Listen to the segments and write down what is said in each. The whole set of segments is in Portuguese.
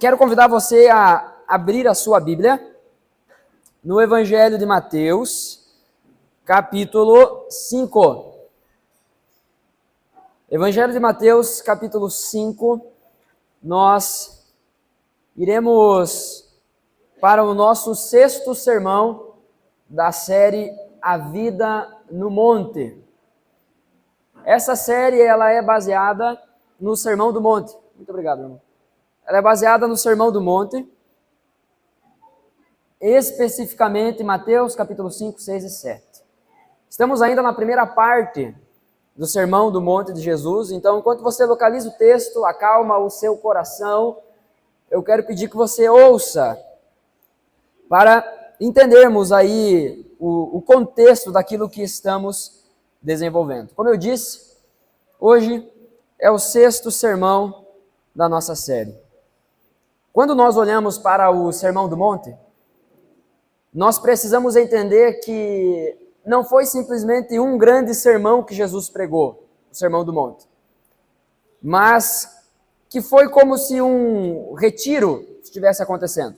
Quero convidar você a abrir a sua Bíblia no Evangelho de Mateus, capítulo 5. Evangelho de Mateus, capítulo 5, nós iremos para o nosso sexto sermão da série A Vida no Monte. Essa série ela é baseada no Sermão do Monte. Muito obrigado, irmão. Ela é baseada no Sermão do Monte, especificamente Mateus capítulo 5, 6 e 7. Estamos ainda na primeira parte do Sermão do Monte de Jesus, então enquanto você localiza o texto, acalma o seu coração, eu quero pedir que você ouça para entendermos aí o contexto daquilo que estamos desenvolvendo. Como eu disse, hoje é o sexto sermão da nossa série. Quando nós olhamos para o Sermão do Monte, nós precisamos entender que não foi simplesmente um grande sermão que Jesus pregou, o Sermão do Monte, mas que foi como se um retiro estivesse acontecendo.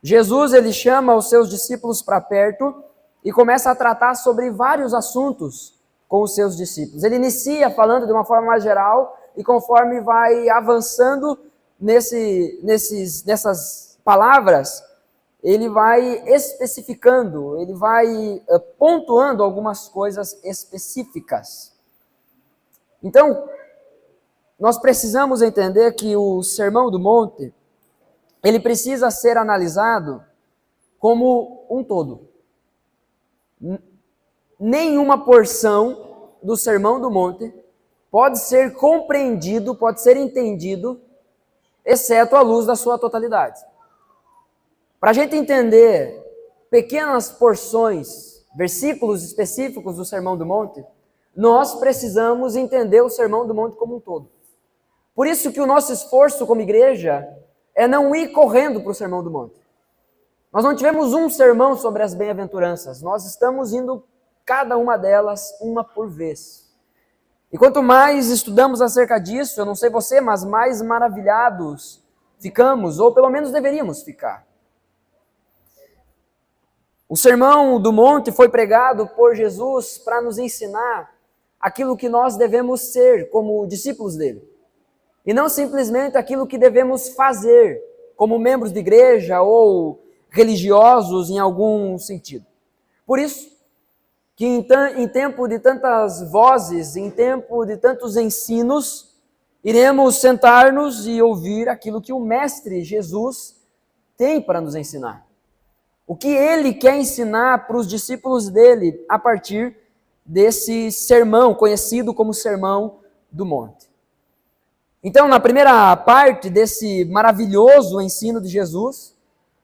Jesus, ele chama os seus discípulos para perto e começa a tratar sobre vários assuntos com os seus discípulos. Ele inicia falando de uma forma mais geral e conforme vai avançando nessas palavras, ele vai especificando, ele vai pontuando algumas coisas específicas. Então, nós precisamos entender que o Sermão do Monte, ele precisa ser analisado como um todo. Nenhuma porção do Sermão do Monte pode ser compreendido, pode ser entendido, exceto à luz da sua totalidade. Para a gente entender pequenas porções, versículos específicos do Sermão do Monte, nós precisamos entender o Sermão do Monte como um todo. Por isso que o nosso esforço como igreja é não ir correndo para o Sermão do Monte. Nós não tivemos um sermão sobre as bem-aventuranças, nós estamos indo cada uma delas, uma por vez. E quanto mais estudamos acerca disso, eu não sei você, mas mais maravilhados ficamos, ou pelo menos deveríamos ficar. O Sermão do Monte foi pregado por Jesus para nos ensinar aquilo que nós devemos ser como discípulos dele. E não simplesmente aquilo que devemos fazer como membros de igreja ou religiosos em algum sentido. Por isso, que em tempo de tantas vozes, em tempo de tantos ensinos, iremos sentar-nos e ouvir aquilo que o Mestre Jesus tem para nos ensinar. O que ele quer ensinar para os discípulos dele a partir desse sermão, conhecido como Sermão do Monte. Então, na primeira parte desse maravilhoso ensino de Jesus,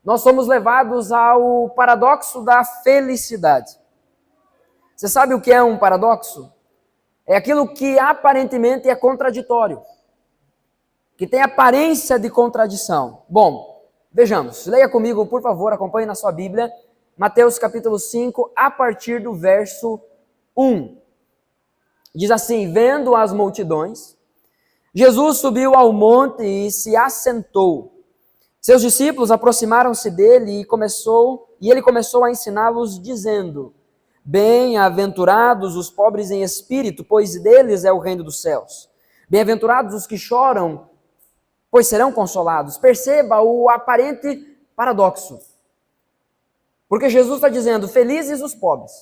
nós somos levados ao paradoxo da felicidade. Você sabe o que é um paradoxo? É aquilo que aparentemente é contraditório, que tem aparência de contradição. Bom, vejamos, leia comigo, por favor, acompanhe na sua Bíblia, Mateus capítulo 5, a partir do verso 1. Diz assim: vendo as multidões, Jesus subiu ao monte e se assentou. Seus discípulos aproximaram-se dele e ele começou a ensiná-los, dizendo: bem-aventurados os pobres em espírito, pois deles é o reino dos céus. Bem-aventurados os que choram, pois serão consolados. Perceba o aparente paradoxo. Porque Jesus está dizendo, felizes os pobres,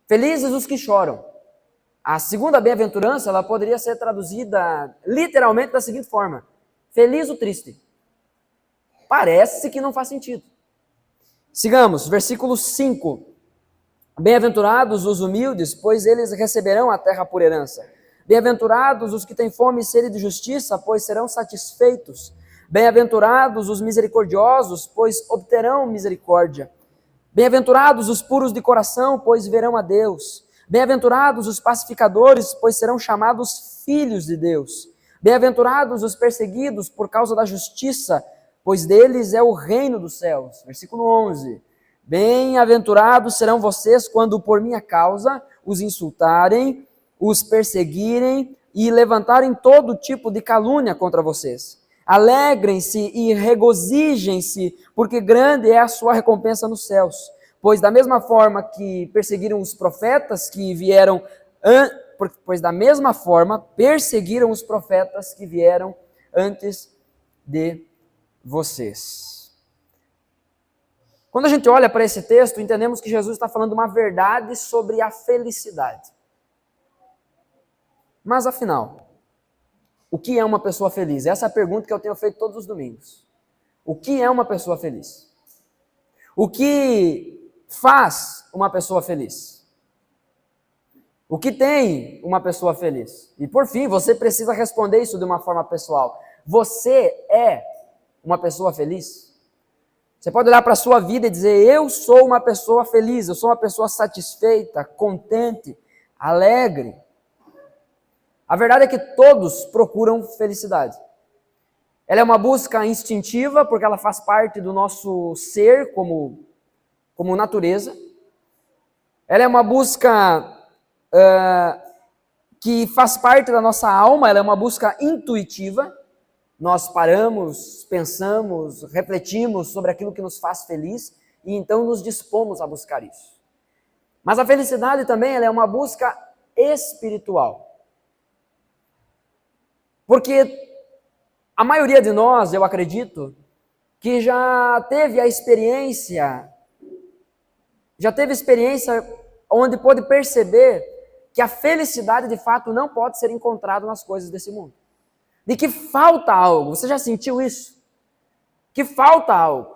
felizes os que choram. A segunda bem-aventurança, ela poderia ser traduzida literalmente da seguinte forma: feliz o triste. Parece que não faz sentido. Sigamos, versículo 5. Bem-aventurados os humildes, pois eles receberão a terra por herança. Bem-aventurados os que têm fome e sede de justiça, pois serão satisfeitos. Bem-aventurados os misericordiosos, pois obterão misericórdia. Bem-aventurados os puros de coração, pois verão a Deus. Bem-aventurados os pacificadores, pois serão chamados filhos de Deus. Bem-aventurados os perseguidos por causa da justiça, pois deles é o reino dos céus. Versículo 11. Bem-aventurados serão vocês quando por minha causa os insultarem, os perseguirem e levantarem todo tipo de calúnia contra vocês. Alegrem-se e regozijem-se, porque grande é a sua recompensa nos céus. Pois da mesma forma que perseguiram os profetas que vieram antes de vocês. Quando a gente olha para esse texto, entendemos que Jesus está falando uma verdade sobre a felicidade. Mas afinal, o que é uma pessoa feliz? Essa é a pergunta que eu tenho feito todos os domingos. O que é uma pessoa feliz? O que faz uma pessoa feliz? O que tem uma pessoa feliz? E por fim, você precisa responder isso de uma forma pessoal. Você é uma pessoa feliz? Você pode olhar para a sua vida e dizer, eu sou uma pessoa feliz, eu sou uma pessoa satisfeita, contente, alegre. A verdade é que todos procuram felicidade. Ela é uma busca instintiva, porque ela faz parte do nosso ser como natureza. Ela é uma busca que faz parte da nossa alma, ela é uma busca intuitiva. Nós paramos, pensamos, refletimos sobre aquilo que nos faz feliz e então nos dispomos a buscar isso. Mas a felicidade também ela é uma busca espiritual. Porque a maioria de nós, eu acredito, que já teve experiência onde pôde perceber que a felicidade de fato não pode ser encontrada nas coisas desse mundo. De que falta algo. Você já sentiu isso? Que falta algo.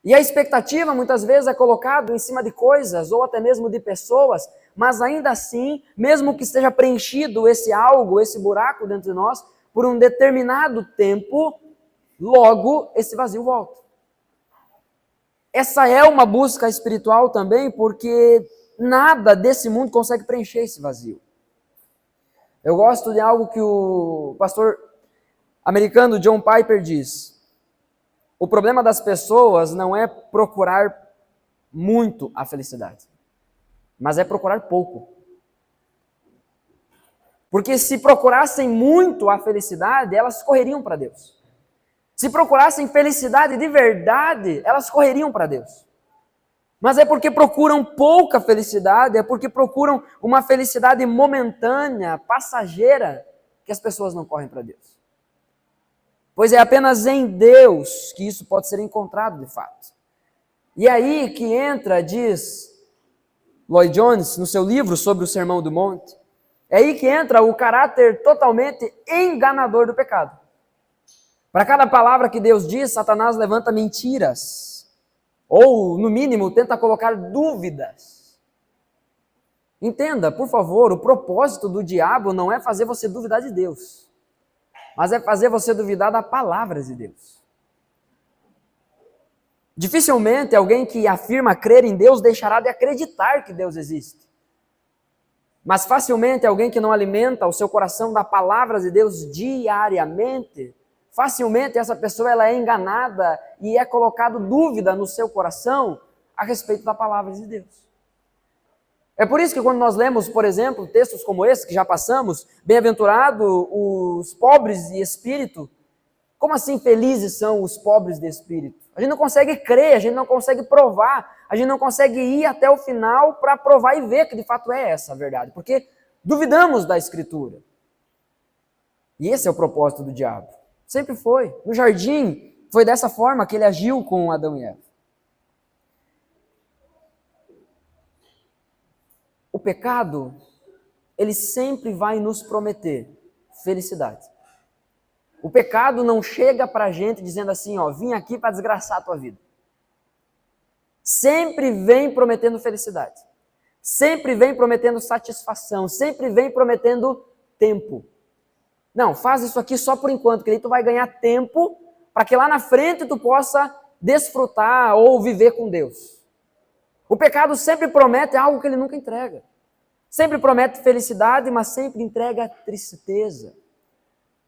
E a expectativa muitas vezes é colocada em cima de coisas ou até mesmo de pessoas, mas ainda assim, mesmo que esteja preenchido esse algo, esse buraco dentro de nós, por um determinado tempo, logo esse vazio volta. Essa é uma busca espiritual também, porque nada desse mundo consegue preencher esse vazio. Eu gosto de algo que o pastor americano John Piper diz. O problema das pessoas não é procurar muito a felicidade, mas é procurar pouco. Porque se procurassem muito a felicidade, elas correriam para Deus. Se procurassem felicidade de verdade, elas correriam para Deus. Mas é porque procuram pouca felicidade, é porque procuram uma felicidade momentânea, passageira, que as pessoas não correm para Deus. Pois é apenas em Deus que isso pode ser encontrado de fato. E aí que entra, diz Lloyd Jones, no seu livro sobre o Sermão do Monte, é aí que entra o caráter totalmente enganador do pecado. Para cada palavra que Deus diz, Satanás levanta mentiras. Ou, no mínimo, tenta colocar dúvidas. Entenda, por favor, o propósito do diabo não é fazer você duvidar de Deus, mas é fazer você duvidar da palavra de Deus. Dificilmente alguém que afirma crer em Deus deixará de acreditar que Deus existe. Mas facilmente alguém que não alimenta o seu coração da palavra de Deus diariamente, facilmente essa pessoa ela é enganada e é colocado dúvida no seu coração a respeito da palavra de Deus. É por isso que quando nós lemos, por exemplo, textos como esse que já passamos, bem-aventurados os pobres de espírito, como assim felizes são os pobres de espírito? A gente não consegue crer, a gente não consegue provar, a gente não consegue ir até o final para provar e ver que de fato é essa a verdade, porque duvidamos da Escritura. E esse é o propósito do diabo. Sempre foi. No jardim, foi dessa forma que ele agiu com Adão e Eva. O pecado, ele sempre vai nos prometer felicidade. O pecado não chega para a gente dizendo assim, ó, vim aqui para desgraçar a tua vida. Sempre vem prometendo felicidade. Sempre vem prometendo satisfação. Sempre vem prometendo tempo. Não, faz isso aqui só por enquanto, que aí tu vai ganhar tempo para que lá na frente tu possa desfrutar ou viver com Deus. O pecado sempre promete algo que ele nunca entrega. Sempre promete felicidade, mas sempre entrega tristeza.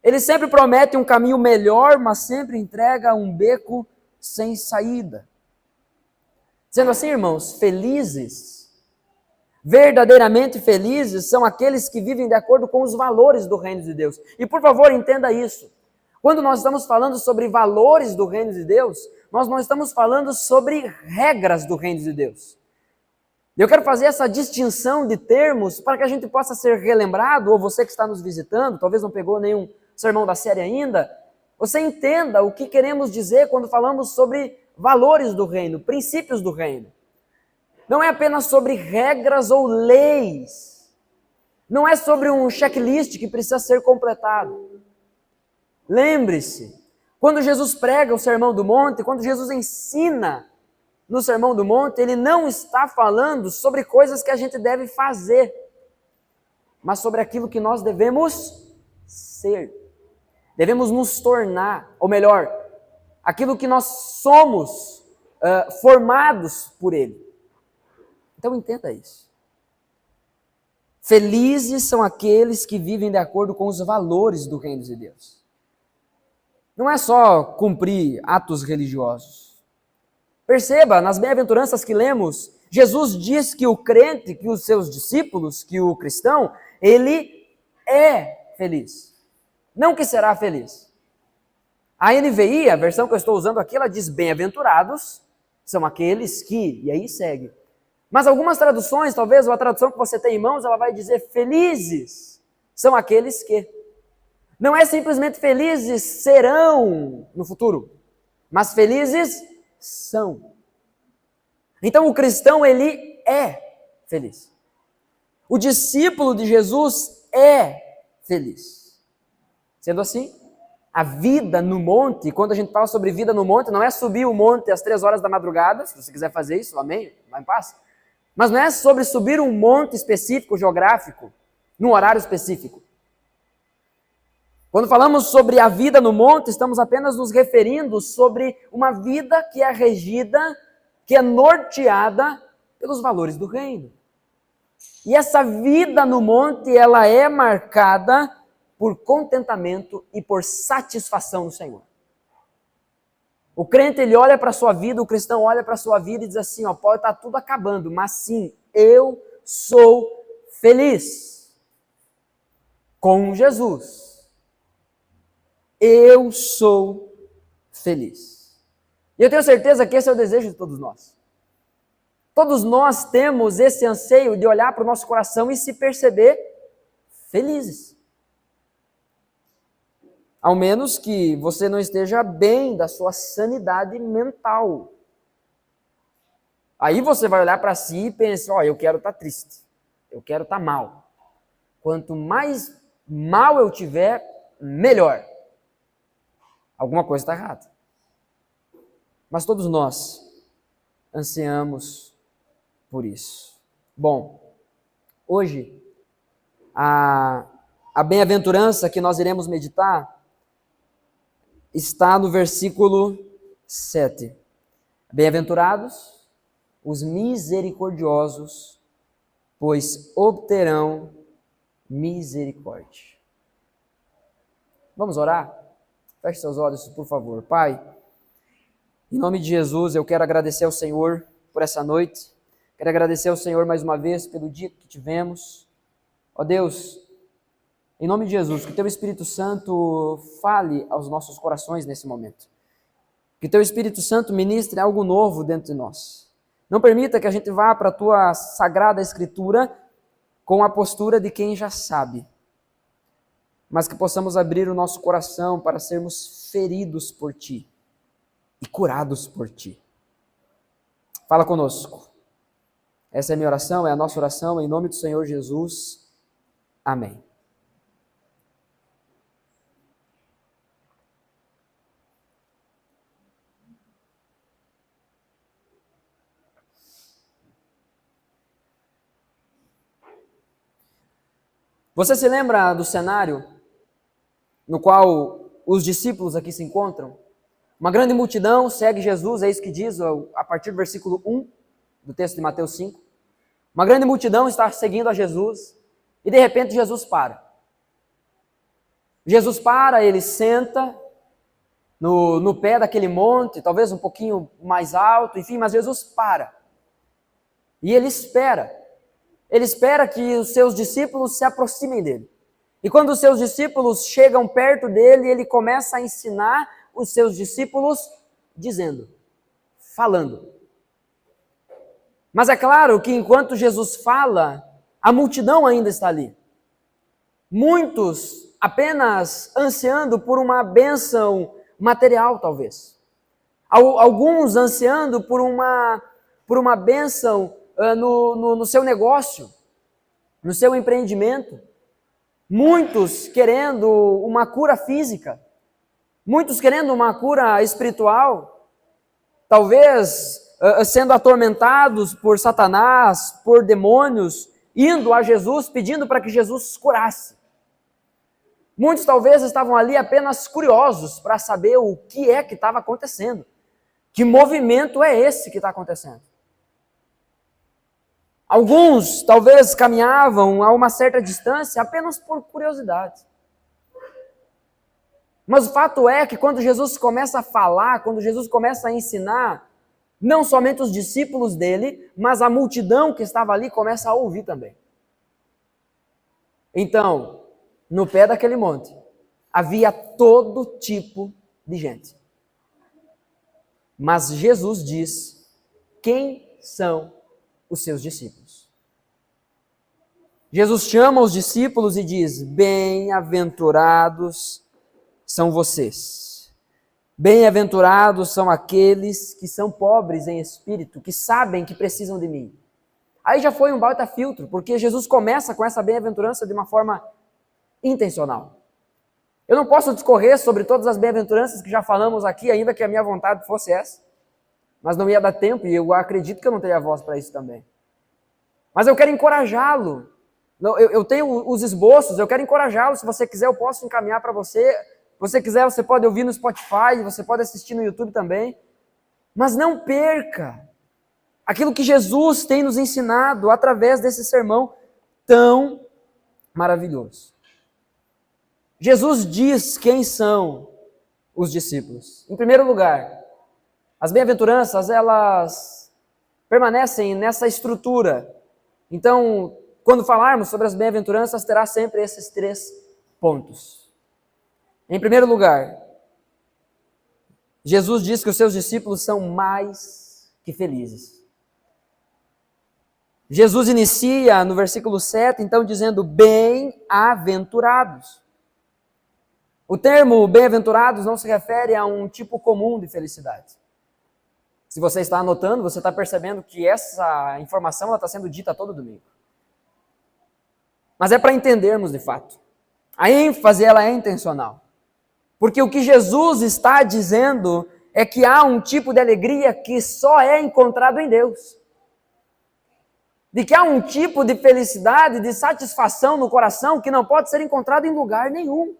Ele sempre promete um caminho melhor, mas sempre entrega um beco sem saída. Sendo assim, irmãos, felizes, verdadeiramente felizes, são aqueles que vivem de acordo com os valores do reino de Deus. E por favor, entenda isso. Quando nós estamos falando sobre valores do reino de Deus, nós não estamos falando sobre regras do reino de Deus. Eu quero fazer essa distinção de termos para que a gente possa ser relembrado, ou você que está nos visitando, talvez não pegou nenhum sermão da série ainda, você entenda o que queremos dizer quando falamos sobre valores do reino, princípios do reino. Não é apenas sobre regras ou leis. Não é sobre um checklist que precisa ser completado. Lembre-se, quando Jesus prega o Sermão do Monte, quando Jesus ensina no Sermão do Monte, ele não está falando sobre coisas que a gente deve fazer, mas sobre aquilo que nós devemos ser. Devemos nos tornar, ou melhor, aquilo que nós somos formados por ele. Então entenda isso. Felizes são aqueles que vivem de acordo com os valores do reino de Deus. Não é só cumprir atos religiosos. Perceba, nas bem-aventuranças que lemos, Jesus diz que o crente, que os seus discípulos, que o cristão, ele é feliz. Não que será feliz. A NVI, a versão que eu estou usando aqui, ela diz bem-aventurados são aqueles que, e aí segue. Mas algumas traduções, talvez, ou a tradução que você tem em mãos, ela vai dizer felizes são aqueles que. Não é simplesmente felizes serão no futuro, mas felizes são. Então o cristão, ele é feliz. O discípulo de Jesus é feliz. Sendo assim, a vida no monte, quando a gente fala sobre vida no monte, não é subir o monte às 3 horas da madrugada, se você quiser fazer isso, amém, vai em paz. Mas não é sobre subir um monte específico, geográfico, num horário específico. Quando falamos sobre a vida no monte, estamos apenas nos referindo sobre uma vida que é regida, que é norteada pelos valores do reino. E essa vida no monte, ela é marcada por contentamento e por satisfação no Senhor. O crente, ele olha para a sua vida, o cristão olha para a sua vida e diz assim, ó, pode estar tudo acabando, mas sim, eu sou feliz com Jesus. Eu sou feliz. E eu tenho certeza que esse é o desejo de todos nós. Todos nós temos esse anseio de olhar para o nosso coração e se perceber felizes. Ao menos que você não esteja bem da sua sanidade mental. Aí você vai olhar para si e pensa, ó, eu quero estar triste. Eu quero estar mal. Quanto mais mal eu tiver, melhor. Alguma coisa está errada. Mas todos nós ansiamos por isso. Bom, hoje, a bem-aventurança que nós iremos meditar está no versículo 7. Bem-aventurados os misericordiosos, pois obterão misericórdia. Vamos orar? Feche seus olhos, por favor. Pai, em nome de Jesus, eu quero agradecer ao Senhor por essa noite. Quero agradecer ao Senhor mais uma vez pelo dia que tivemos. Ó Deus, em nome de Jesus, que Teu Espírito Santo fale aos nossos corações nesse momento. Que Teu Espírito Santo ministre algo novo dentro de nós. Não permita que a gente vá para a Tua Sagrada Escritura com a postura de quem já sabe, mas que possamos abrir o nosso coração para sermos feridos por Ti e curados por Ti. Fala conosco. Essa é a minha oração, é a nossa oração, em nome do Senhor Jesus. Amém. Você se lembra do cenário no qual os discípulos aqui se encontram? Uma grande multidão segue Jesus, é isso que diz a partir do versículo 1 do texto de Mateus 5. Uma grande multidão está seguindo a Jesus e de repente Jesus para. Jesus para, ele senta no pé daquele monte, talvez um pouquinho mais alto, enfim, mas Jesus para. E ele espera. Ele espera que os seus discípulos se aproximem dele. E quando os seus discípulos chegam perto dele, ele começa a ensinar os seus discípulos dizendo, falando. Mas é claro que enquanto Jesus fala, a multidão ainda está ali. Muitos apenas ansiando por uma bênção material, talvez. Alguns ansiando por uma bênção no seu negócio, no seu empreendimento. Muitos querendo uma cura física. Muitos querendo uma cura espiritual. Talvez sendo atormentados por Satanás, por demônios, indo a Jesus, pedindo para que Jesus curasse. Muitos talvez estavam ali apenas curiosos para saber o que é que estava acontecendo. Que movimento é esse que está acontecendo? Alguns talvez caminhavam a uma certa distância apenas por curiosidade. Mas o fato é que quando Jesus começa a falar, quando Jesus começa a ensinar, não somente os discípulos dele, mas a multidão que estava ali começa a ouvir também. Então, no pé daquele monte, havia todo tipo de gente. Mas Jesus diz quem são os seus discípulos. Jesus chama os discípulos e diz: bem-aventurados são vocês. Bem-aventurados são aqueles que são pobres em espírito, que sabem que precisam de mim. Aí já foi um baita filtro, porque Jesus começa com essa bem-aventurança de uma forma intencional. Eu não posso discorrer sobre todas as bem-aventuranças que já falamos aqui, ainda que a minha vontade fosse essa, mas não ia dar tempo e eu acredito que eu não teria voz para isso também. Mas eu quero encorajá-lo. Eu tenho os esboços, eu quero encorajá-lo. Se você quiser, eu posso encaminhar para você. Se você quiser, você pode ouvir no Spotify, você pode assistir no YouTube também. Mas não perca aquilo que Jesus tem nos ensinado através desse sermão tão maravilhoso. Jesus diz quem são os discípulos. Em primeiro lugar, as bem-aventuranças, elas permanecem nessa estrutura. Então, quando falarmos sobre as bem-aventuranças, terá sempre esses 3 pontos. Em primeiro lugar, Jesus diz que os seus discípulos são mais que felizes. Jesus inicia no versículo 7, então, dizendo bem-aventurados. O termo bem-aventurados não se refere a um tipo comum de felicidade. Se você está anotando, você está percebendo que essa informação está sendo dita todo domingo. Mas é para entendermos de fato. A ênfase ela é intencional. Porque o que Jesus está dizendo é que há um tipo de alegria que só é encontrado em Deus. De que há um tipo de felicidade, de satisfação no coração que não pode ser encontrado em lugar nenhum.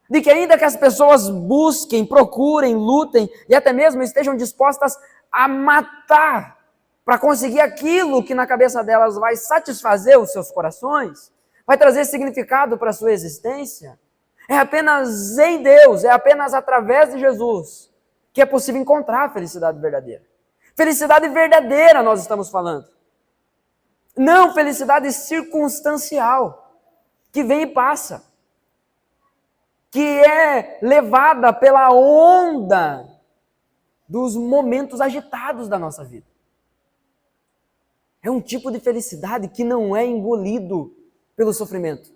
De que ainda que as pessoas busquem, procurem, lutem e até mesmo estejam dispostas a matar para conseguir aquilo que na cabeça delas vai satisfazer os seus corações, vai trazer significado para a sua existência, é apenas em Deus, é apenas através de Jesus que é possível encontrar a felicidade verdadeira. Felicidade verdadeira nós estamos falando. Não felicidade circunstancial, que vem e passa, que é levada pela onda dos momentos agitados da nossa vida. É um tipo de felicidade que não é engolido pelo sofrimento,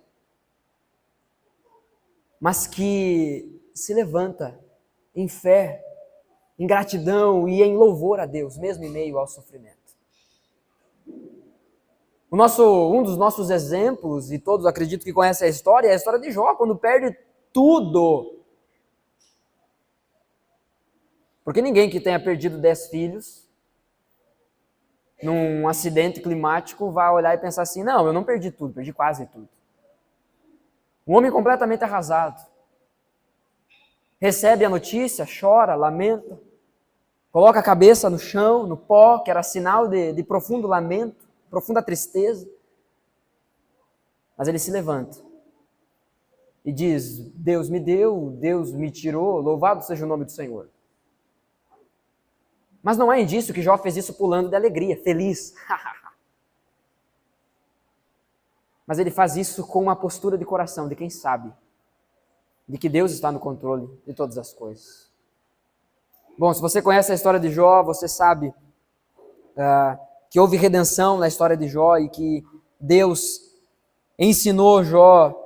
mas que se levanta em fé, em gratidão e em louvor a Deus, mesmo em meio ao sofrimento. Um dos nossos exemplos, e todos acredito que conhecem a história, é a história de Jó, quando perde tudo. Porque ninguém que tenha perdido 10 filhos num acidente climático vai olhar e pensar assim, não, eu não perdi tudo, perdi quase tudo. Um homem completamente arrasado. Recebe a notícia, chora, lamenta, coloca a cabeça no chão, no pó, que era sinal de profundo lamento, profunda tristeza. Mas ele se levanta e diz, Deus me deu, Deus me tirou, louvado seja o nome do Senhor. Mas não é indício que Jó fez isso pulando de alegria, feliz. Mas ele faz isso com uma postura de coração, de quem sabe, de que Deus está no controle de todas as coisas. Bom, se você conhece a história de Jó, você sabe que houve redenção na história de Jó e que Deus ensinou Jó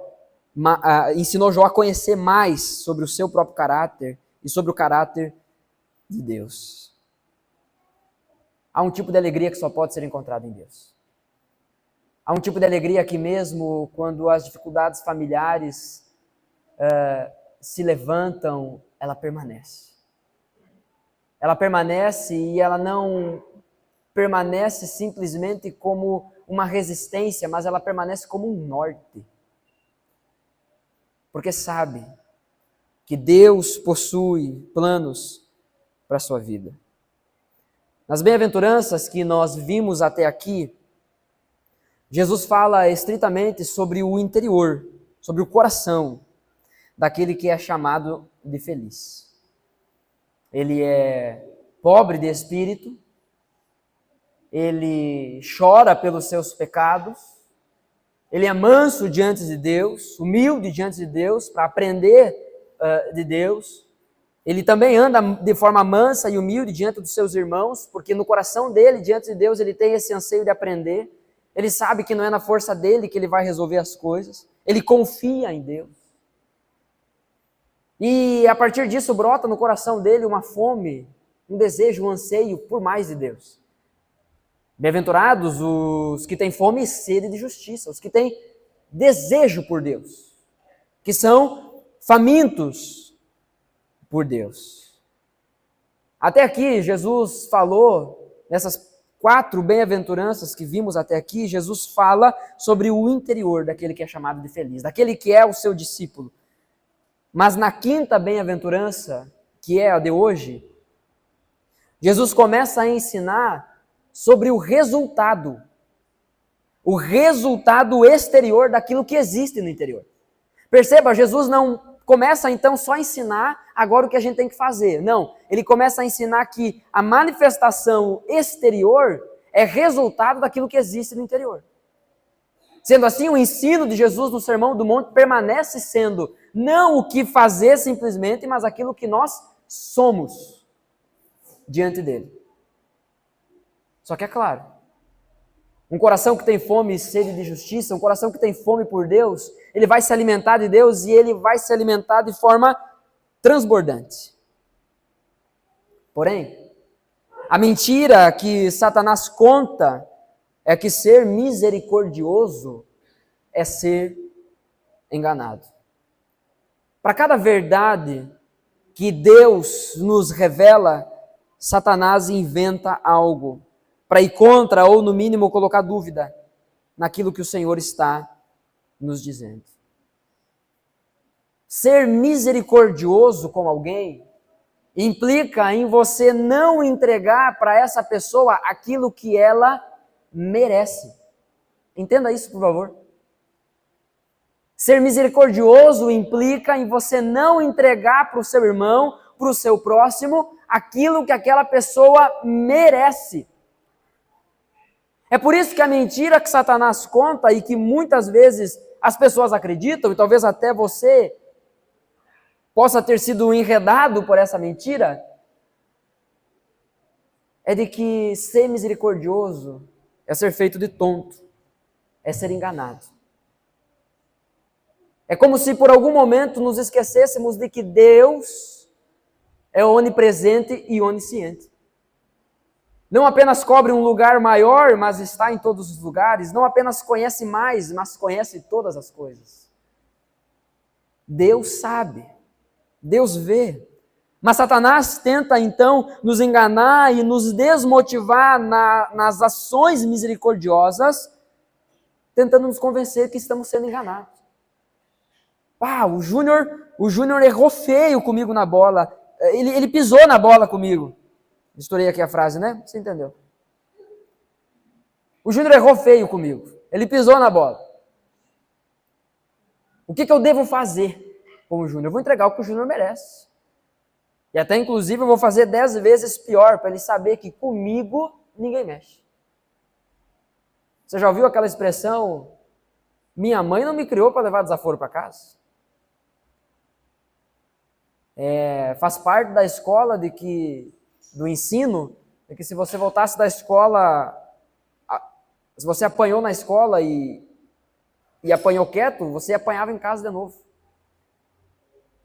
a conhecer mais sobre o seu próprio caráter e sobre o caráter de Deus. Há um tipo de alegria que só pode ser encontrado em Deus. Há um tipo de alegria que mesmo quando as dificuldades familiares se levantam, ela permanece. Ela permanece e ela não permanece simplesmente como uma resistência, mas ela permanece como um norte. Porque sabe que Deus possui planos para a sua vida. Nas bem-aventuranças que nós vimos até aqui, Jesus fala estritamente sobre o interior, sobre o coração daquele que é chamado de feliz. Ele é pobre de espírito, ele chora pelos seus pecados, ele é manso diante de Deus, humilde diante de Deus, para aprender de Deus. Ele também anda de forma mansa e humilde diante dos seus irmãos, porque no coração dele, diante de Deus, ele tem esse anseio de aprender. Ele sabe que não é na força dele que ele vai resolver as coisas. Ele confia em Deus. E a partir disso brota no coração dele uma fome, um desejo, um anseio por mais de Deus. Bem-aventurados os que têm fome e sede de justiça, os que têm desejo por Deus, que são famintos por Deus. Até aqui, Jesus falou, nessas 4 bem-aventuranças que vimos até aqui, Jesus fala sobre o interior daquele que é chamado de feliz, daquele que é o seu discípulo. Mas na 5ª bem-aventurança, que é a de hoje, Jesus começa a ensinar sobre o resultado exterior daquilo que existe no interior. Perceba, Jesus não começa então só a ensinar agora o que a gente tem que fazer. Não, ele começa a ensinar que a manifestação exterior é resultado daquilo que existe no interior. Sendo assim, o ensino de Jesus no Sermão do Monte permanece sendo não o que fazer simplesmente, mas aquilo que nós somos diante dele. Só que é claro, um coração que tem fome e sede de justiça, um coração que tem fome por Deus, ele vai se alimentar de Deus e ele vai se alimentar de forma transbordante. Porém, a mentira que Satanás conta é que ser misericordioso é ser enganado. Para cada verdade que Deus nos revela, Satanás inventa algo para ir contra ou, no mínimo, colocar dúvida naquilo que o Senhor está nos dizendo. Ser misericordioso com alguém implica em você não entregar para essa pessoa aquilo que ela merece. Entenda isso, por favor. Ser misericordioso implica em você não entregar para o seu irmão, para o seu próximo, aquilo que aquela pessoa merece. É por isso que a mentira que Satanás conta e que muitas vezes as pessoas acreditam, e talvez até você possa ter sido enredado por essa mentira, é de que ser misericordioso é ser feito de tonto, é ser enganado. É como se por algum momento nos esquecêssemos de que Deus é onipresente e onisciente. Não apenas cobre um lugar maior, mas está em todos os lugares. Não apenas conhece mais, mas conhece todas as coisas. Deus sabe, Deus vê. Mas Satanás tenta então nos enganar e nos desmotivar nas ações misericordiosas, tentando nos convencer que estamos sendo enganados. O Júnior errou feio comigo na bola. Ele pisou na bola comigo. Estourei aqui a frase, né? Você entendeu. O Júnior errou feio comigo. Ele pisou na bola. O que eu devo fazer com o Júnior? Eu vou entregar o que o Júnior merece. E até, inclusive, eu vou fazer 10 vezes pior para ele saber que comigo ninguém mexe. Você já ouviu aquela expressão? Minha mãe não me criou para levar desaforo para casa. Faz parte da escola do ensino, de que se você voltasse da escola, se você apanhou na escola e apanhou quieto, você apanhava em casa de novo.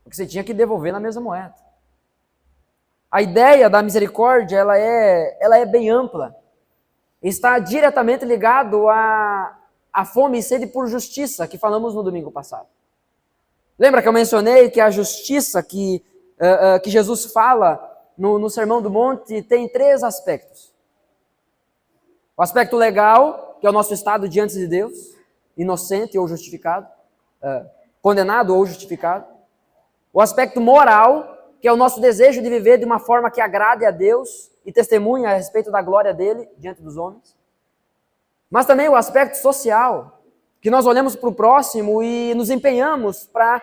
Porque você tinha que devolver na mesma moeda. A ideia da misericórdia, ela é bem ampla. Está diretamente ligado à fome e sede por justiça, que falamos no domingo passado. Lembra que eu mencionei que a justiça que Jesus fala no Sermão do Monte tem 3 aspectos. O aspecto legal, que é o nosso estado diante de Deus, inocente ou justificado, condenado ou justificado. O aspecto moral, que é o nosso desejo de viver de uma forma que agrade a Deus e testemunha a respeito da glória dele diante dos homens. Mas também o aspecto social, que nós olhamos para o próximo e nos empenhamos para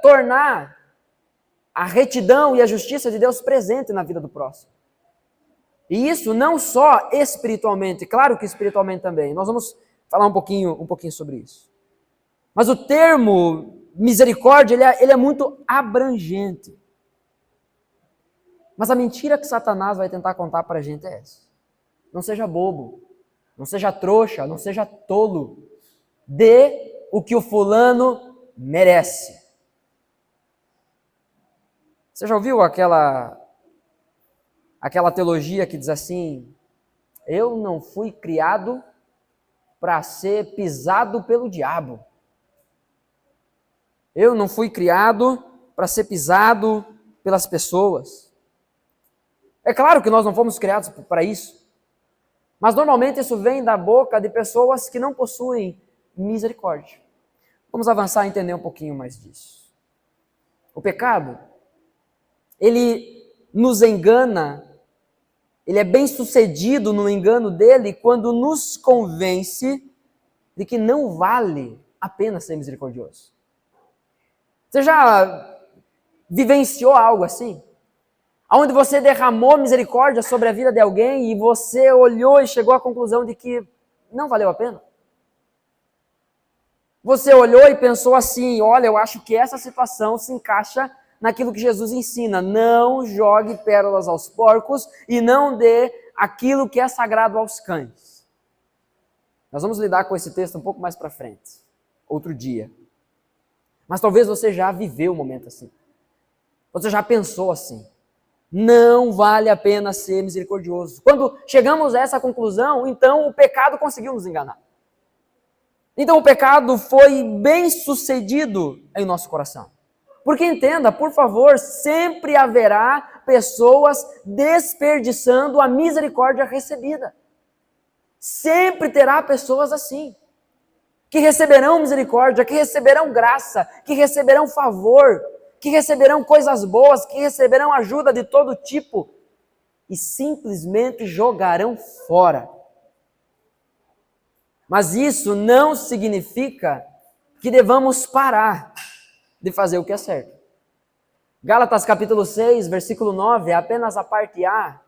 tornar a retidão e a justiça de Deus presente na vida do próximo. E isso não só espiritualmente, claro que espiritualmente também. Nós vamos falar um pouquinho sobre isso. Mas o termo misericórdia, ele é muito abrangente. Mas a mentira que Satanás vai tentar contar para a gente é essa. Não seja bobo, não seja trouxa, não seja tolo. Dê o que o fulano merece. Você já ouviu aquela teologia que diz assim: eu não fui criado para ser pisado pelo diabo. Eu não fui criado para ser pisado pelas pessoas. É claro que nós não fomos criados para isso. Mas normalmente isso vem da boca de pessoas que não possuem misericórdia. Vamos avançar e entender um pouquinho mais disso. O pecado, ele nos engana, ele é bem sucedido no engano dele quando nos convence de que não vale a pena ser misericordioso. Você já vivenciou algo assim? Onde você derramou misericórdia sobre a vida de alguém e você olhou e chegou à conclusão de que não valeu a pena? Você olhou e pensou assim: olha, eu acho que essa situação se encaixa naquilo que Jesus ensina. Não jogue pérolas aos porcos e não dê aquilo que é sagrado aos cães. Nós vamos lidar com esse texto um pouco mais para frente, outro dia. Mas talvez você já viveu um momento assim. Você já pensou assim: não vale a pena ser misericordioso. Quando chegamos a essa conclusão, então o pecado conseguiu nos enganar. Então o pecado foi bem sucedido em nosso coração. Porque entenda, por favor, sempre haverá pessoas desperdiçando a misericórdia recebida. Sempre terá pessoas assim, que receberão misericórdia, que receberão graça, que receberão favor, que receberão coisas boas, que receberão ajuda de todo tipo e simplesmente jogarão fora. Mas isso não significa que devamos parar de fazer o que é certo. Gálatas capítulo 6, versículo 9, apenas a parte A,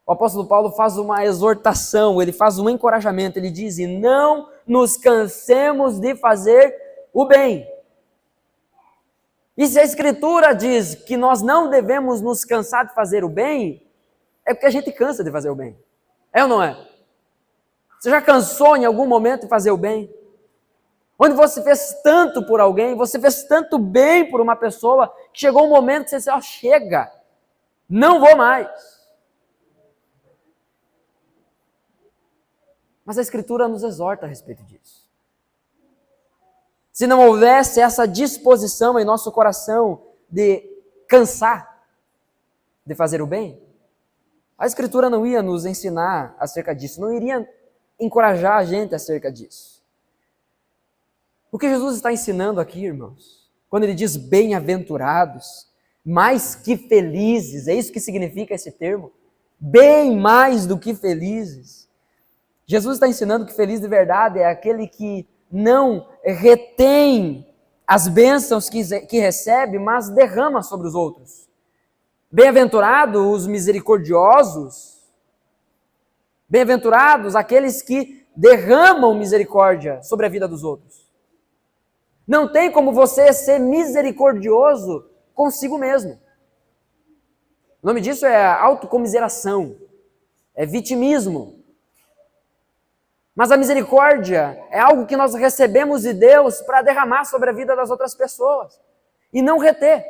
o apóstolo Paulo faz uma exortação, ele faz um encorajamento, ele diz: e não nos cansemos de fazer o bem. E se a Escritura diz que nós não devemos nos cansar de fazer o bem, é porque a gente cansa de fazer o bem. É ou não é? Você já cansou em algum momento de fazer o bem? Onde você fez tanto por alguém, você fez tanto bem por uma pessoa, que chegou um momento que você disse: ó, chega, não vou mais. Mas a Escritura nos exorta a respeito disso. Se não houvesse essa disposição em nosso coração de cansar de fazer o bem, a Escritura não ia nos ensinar acerca disso, não iria encorajar a gente acerca disso. O que Jesus está ensinando aqui, irmãos, quando ele diz bem-aventurados, mais que felizes, é isso que significa esse termo? Bem mais do que felizes. Jesus está ensinando que feliz de verdade é aquele que não retém as bênçãos que recebe, mas derrama sobre os outros. Bem-aventurados os misericordiosos, bem-aventurados aqueles que derramam misericórdia sobre a vida dos outros. Não tem como você ser misericordioso consigo mesmo. O nome disso é autocomiseração, é vitimismo. Mas a misericórdia é algo que nós recebemos de Deus para derramar sobre a vida das outras pessoas e não reter.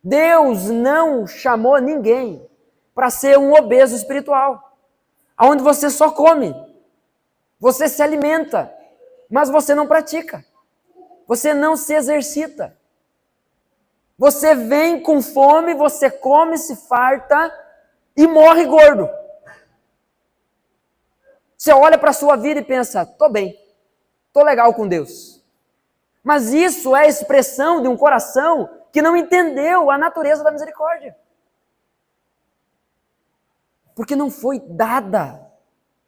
Deus não chamou ninguém para ser um obeso espiritual, onde você só come, você se alimenta, mas você não pratica, você não se exercita. Você vem com fome, você come, se farta e morre gordo. Você olha para a sua vida e pensa, tô bem, tô legal com Deus. Mas isso é a expressão de um coração que não entendeu a natureza da misericórdia. Porque não foi dada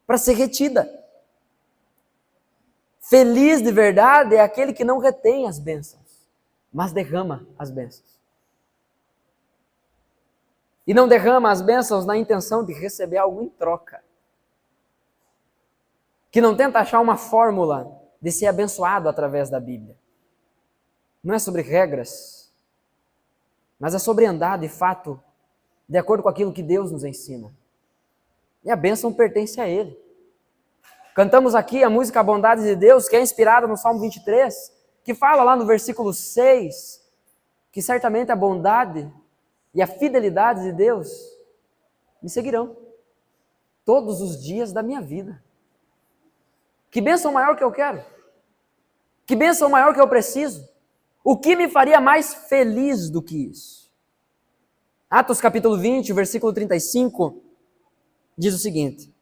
para ser retida. Feliz de verdade é aquele que não retém as bênçãos, mas derrama as bênçãos. E não derrama as bênçãos na intenção de receber algo em troca. Que não tenta achar uma fórmula de ser abençoado através da Bíblia. Não é sobre regras, mas é sobre andar de fato de acordo com aquilo que Deus nos ensina. E a bênção pertence a Ele. Cantamos aqui a música A Bondade de Deus, que é inspirada no Salmo 23, que fala lá no versículo 6, que certamente a bondade e a fidelidade de Deus me seguirão todos os dias da minha vida. Que bênção maior que eu quero? Que bênção maior que eu preciso? O que me faria mais feliz do que isso? Atos capítulo 20, versículo 35, diz o seguinte: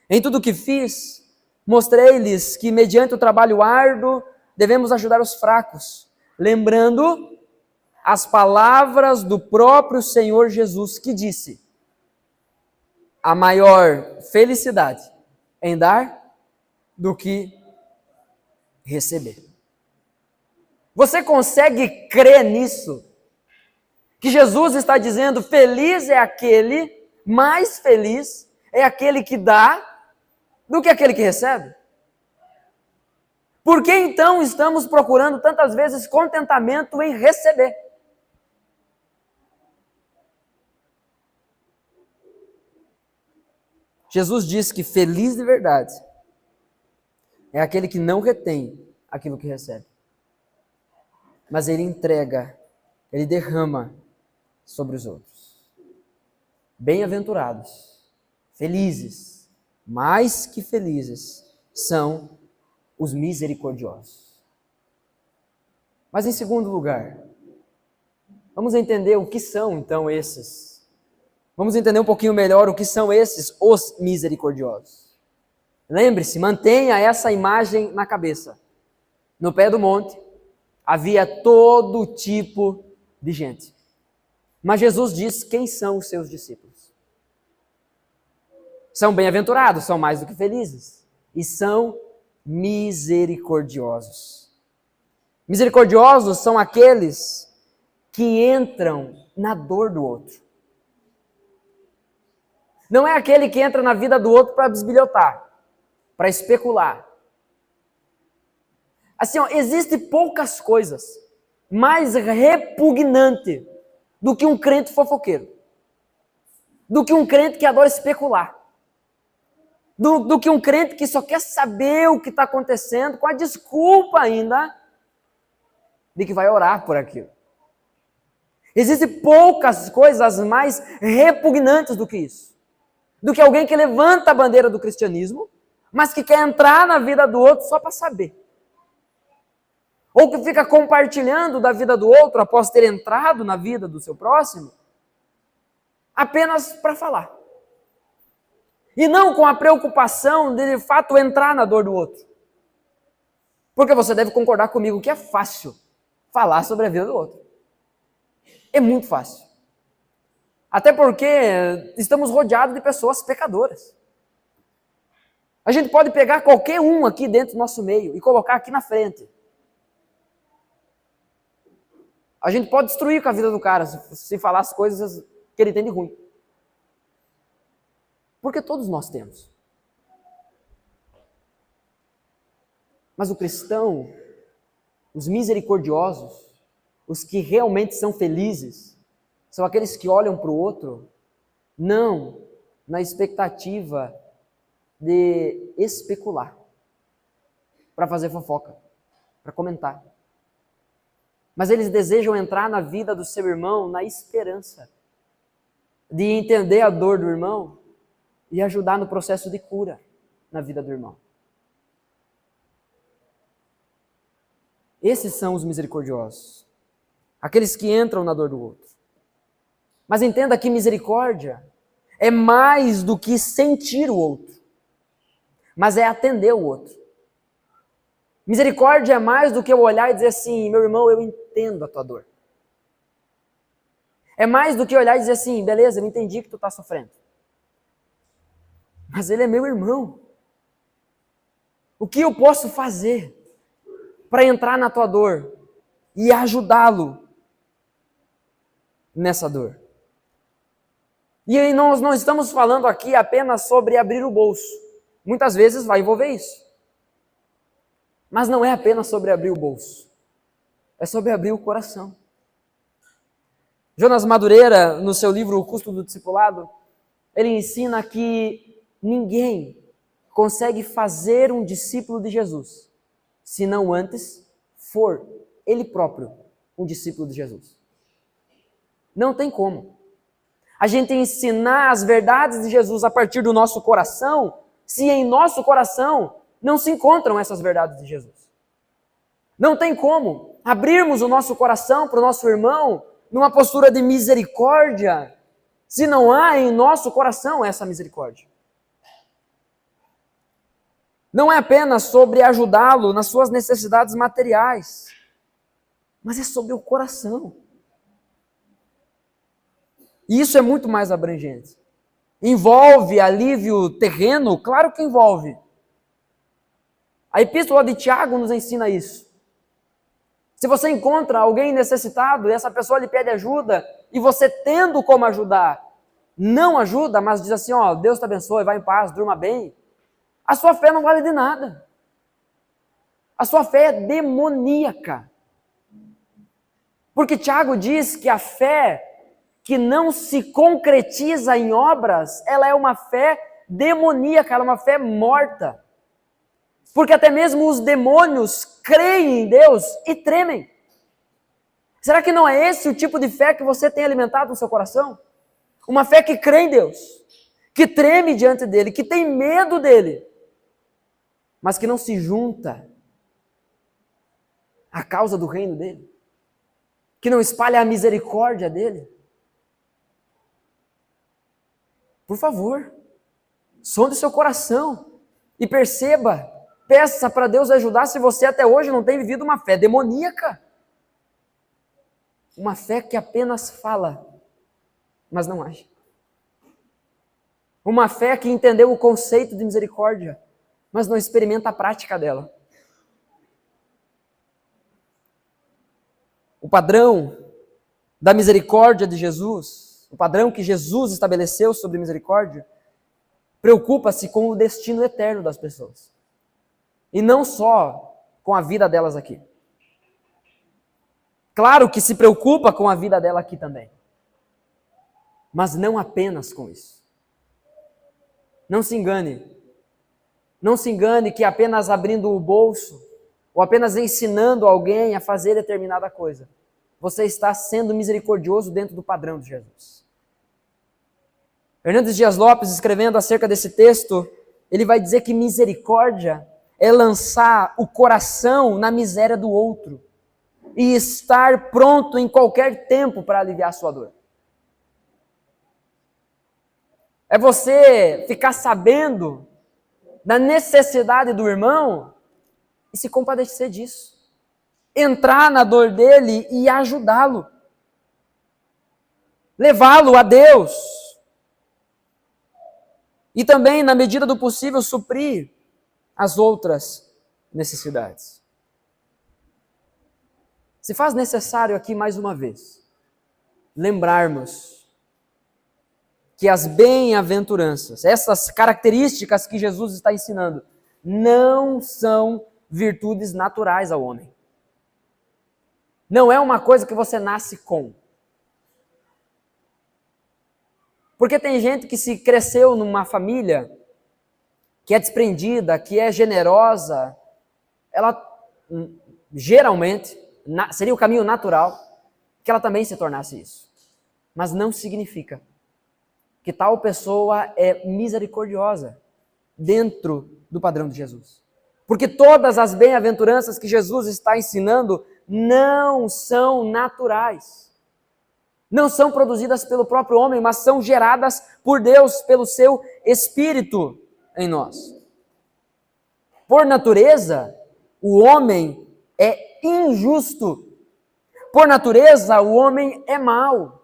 em tudo o que fiz, mostrei-lhes que mediante o trabalho árduo devemos ajudar os fracos, lembrando as palavras do próprio Senhor Jesus, que disse: a maior felicidade em dar do que receber. Você consegue crer nisso? Que Jesus está dizendo, feliz é aquele, mais feliz é aquele que dá do que aquele que recebe? Por que então estamos procurando tantas vezes contentamento em receber? Jesus diz que feliz de verdade é aquele que não retém aquilo que recebe, mas ele entrega, ele derrama sobre os outros. Bem-aventurados, felizes, mais que felizes, são os misericordiosos. Mas em segundo lugar, vamos entender o que são então esses. Vamos entender um pouquinho melhor o que são esses, os misericordiosos. Lembre-se, mantenha essa imagem na cabeça. No pé do monte, havia todo tipo de gente. Mas Jesus diz quem são os seus discípulos. São bem-aventurados, são mais do que felizes. E são misericordiosos. Misericordiosos são aqueles que entram na dor do outro. Não é aquele que entra na vida do outro para bisbilhotar, para especular. Assim, existe poucas coisas mais repugnante do que um crente fofoqueiro, do que um crente que adora especular, do que um crente que só quer saber o que está acontecendo, com a desculpa ainda de que vai orar por aquilo. Existem poucas coisas mais repugnantes do que isso, do que alguém que levanta a bandeira do cristianismo, mas que quer entrar na vida do outro só para saber. Ou que fica compartilhando da vida do outro após ter entrado na vida do seu próximo, apenas para falar. E não com a preocupação de fato entrar na dor do outro. Porque você deve concordar comigo que é fácil falar sobre a vida do outro. É muito fácil. Até porque estamos rodeados de pessoas pecadoras. A gente pode pegar qualquer um aqui dentro do nosso meio e colocar aqui na frente. A gente pode destruir com a vida do cara se falar as coisas que ele tem de ruim. Porque todos nós temos. Mas o cristão, os misericordiosos, os que realmente são felizes, são aqueles que olham para o outro, não na expectativa de especular, para fazer fofoca, para comentar. Mas eles desejam entrar na vida do seu irmão na esperança de entender a dor do irmão e ajudar no processo de cura na vida do irmão. Esses são os misericordiosos, aqueles que entram na dor do outro. Mas entenda que misericórdia é mais do que sentir o outro, mas é atender o outro. Misericórdia é mais do que eu olhar e dizer assim, meu irmão, eu entendo a tua dor. É mais do que olhar e dizer assim, beleza, eu entendi que tu está sofrendo. Mas ele é meu irmão. O que eu posso fazer para entrar na tua dor e ajudá-lo nessa dor? E aí nós não estamos falando aqui apenas sobre abrir o bolso. Muitas vezes vai envolver isso. Mas não é apenas sobre abrir o bolso. É sobre abrir o coração. Jonas Madureira, no seu livro O Custo do Discipulado, ele ensina que ninguém consegue fazer um discípulo de Jesus se não antes for ele próprio um discípulo de Jesus. Não tem como. A gente ensinar as verdades de Jesus a partir do nosso coração, se em nosso coração não se encontram essas verdades de Jesus. Não tem como abrirmos o nosso coração para o nosso irmão numa postura de misericórdia, se não há em nosso coração essa misericórdia. Não é apenas sobre ajudá-lo nas suas necessidades materiais, mas é sobre o coração. E isso é muito mais abrangente. Envolve alívio terreno? Claro que envolve. A epístola de Tiago nos ensina isso. Se você encontra alguém necessitado e essa pessoa lhe pede ajuda, e você tendo como ajudar, não ajuda, mas diz assim, ó, Deus te abençoe, vai em paz, durma bem, a sua fé não vale de nada. A sua fé é demoníaca. Porque Tiago diz que a fé que não se concretiza em obras, ela é uma fé demoníaca, ela é uma fé morta. Porque até mesmo os demônios creem em Deus e tremem. Será que não é esse o tipo de fé que você tem alimentado no seu coração? Uma fé que crê em Deus, que treme diante dele, que tem medo dele, mas que não se junta à causa do reino dele, que não espalha a misericórdia dele. Por favor, sonde seu coração e perceba, peça para Deus ajudar se você até hoje não tem vivido uma fé demoníaca. Uma fé que apenas fala, mas não age. Uma fé que entendeu o conceito de misericórdia, mas não experimenta a prática dela. O padrão da misericórdia de Jesus, o padrão que Jesus estabeleceu sobre misericórdia, preocupa-se com o destino eterno das pessoas. E não só com a vida delas aqui. Claro que se preocupa com a vida dela aqui também. Mas não apenas com isso. Não se engane. Não se engane que apenas abrindo o bolso, ou apenas ensinando alguém a fazer determinada coisa, você está sendo misericordioso dentro do padrão de Jesus. Hernandes Dias Lopes, escrevendo acerca desse texto, ele vai dizer que misericórdia é lançar o coração na miséria do outro e estar pronto em qualquer tempo para aliviar a sua dor. É você ficar sabendo da necessidade do irmão e se compadecer disso. Entrar na dor dele e ajudá-lo. Levá-lo a Deus. E também, na medida do possível, suprir as outras necessidades. Se faz necessário aqui mais uma vez lembrarmos que as bem-aventuranças, essas características que Jesus está ensinando, não são virtudes naturais ao homem. Não é uma coisa que você nasce com. Porque tem gente que se cresceu numa família que é desprendida, que é generosa, ela geralmente, seria o caminho natural, que ela também se tornasse isso. Mas não significa que tal pessoa é misericordiosa dentro do padrão de Jesus. Porque todas as bem-aventuranças que Jesus está ensinando não são naturais. Não são produzidas pelo próprio homem, mas são geradas por Deus, pelo seu Espírito em nós. Por natureza, o homem é injusto. Por natureza, o homem é mau.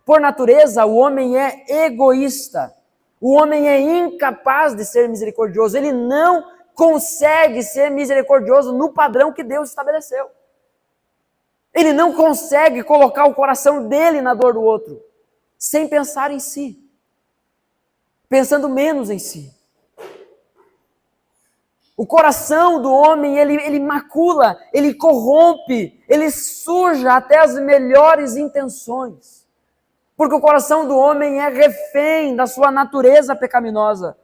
Por natureza, o homem é egoísta. O homem é incapaz de ser misericordioso. Ele não consegue ser misericordioso no padrão que Deus estabeleceu. Ele não consegue colocar o coração dele na dor do outro, sem pensar em si, pensando menos em si. O coração do homem, ele macula, ele corrompe, ele suja até as melhores intenções. Porque o coração do homem é refém da sua natureza pecaminosa.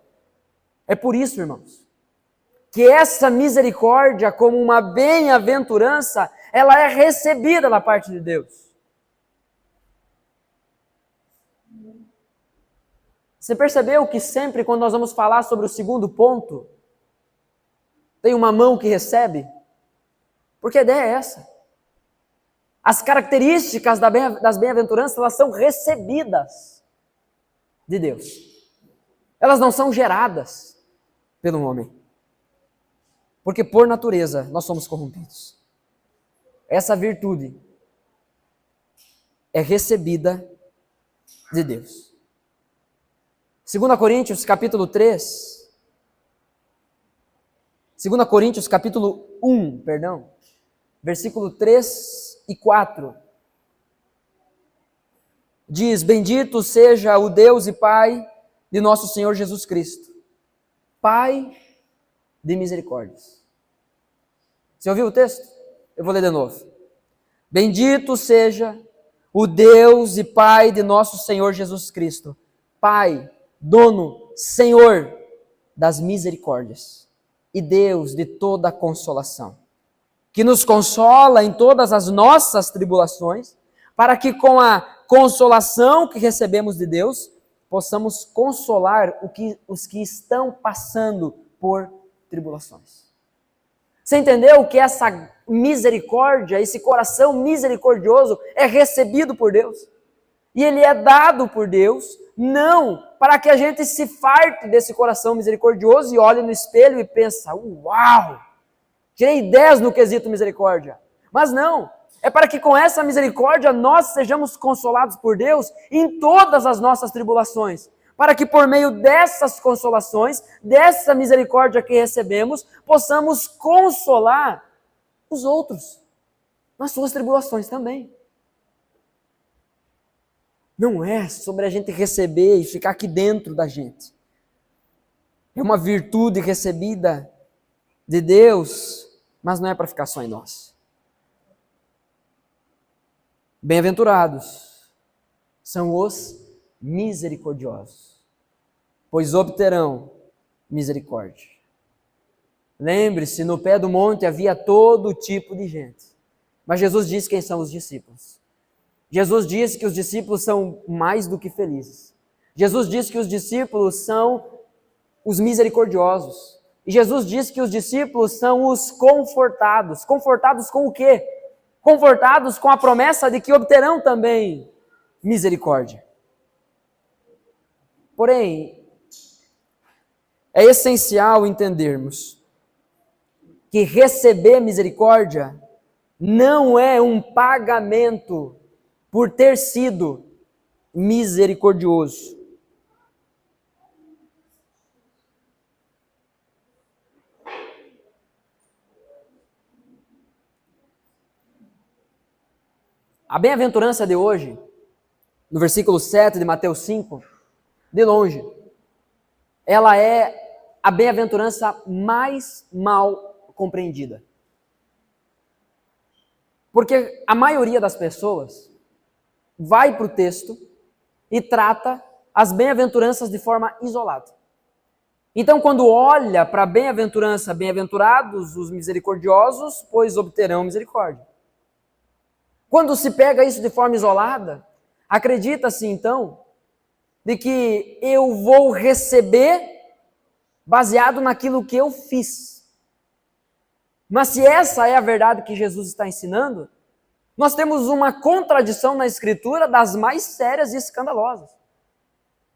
É por isso, irmãos, que essa misericórdia, como uma bem-aventurança, ela é recebida da parte de Deus. Você percebeu que sempre quando nós vamos falar sobre o segundo ponto, tem uma mão que recebe? Porque a ideia é essa. As características das bem-aventuranças, elas são recebidas de Deus. Elas não são geradas pelo homem. Porque por natureza nós somos corrompidos. Essa virtude é recebida de Deus. 2 Coríntios capítulo 3, 2 Coríntios capítulo 1, versículo 3 e 4. Diz: bendito seja o Deus e Pai de nosso Senhor Jesus Cristo, Pai de misericórdias. Você ouviu o texto? Eu vou ler de novo. Bendito seja o Deus e Pai de nosso Senhor Jesus Cristo, Pai, dono, Senhor das misericórdias e Deus de toda consolação, que nos consola em todas as nossas tribulações, para que com a consolação que recebemos de Deus, possamos consolar os que estão passando por tribulações. Você entendeu que essa misericórdia, esse coração misericordioso é recebido por Deus? E ele é dado por Deus, não para que a gente se farte desse coração misericordioso e olhe no espelho e pense: uau, tirei 10 no quesito misericórdia. Mas não, é para que com essa misericórdia nós sejamos consolados por Deus em todas as nossas tribulações. Para que por meio dessas consolações, dessa misericórdia que recebemos, possamos consolar os outros nas suas tribulações também. Não é sobre a gente receber e ficar aqui dentro da gente. É uma virtude recebida de Deus, mas não é para ficar só em nós. Bem-aventurados são os misericordiosos, pois obterão misericórdia. Lembre-se, no pé do monte havia todo tipo de gente, mas Jesus disse quem são os discípulos. Jesus disse que os discípulos são mais do que felizes. Jesus disse que os discípulos são os misericordiosos. E Jesus disse que os discípulos são os confortados. Confortados com o quê? Confortados com a promessa de que obterão também misericórdia. Porém, é essencial entendermos que receber misericórdia não é um pagamento por ter sido misericordioso. A bem-aventurança de hoje, no versículo 7 de Mateus 5, de longe, ela é a bem-aventurança mais mal compreendida. Porque a maioria das pessoas vai para o texto e trata as bem-aventuranças de forma isolada. Então, quando olha para a bem-aventurança, bem-aventurados os misericordiosos, pois obterão misericórdia. Quando se pega isso de forma isolada, acredita-se então de que eu vou receber baseado naquilo que eu fiz. Mas se essa é a verdade que Jesus está ensinando, nós temos uma contradição na Escritura das mais sérias e escandalosas.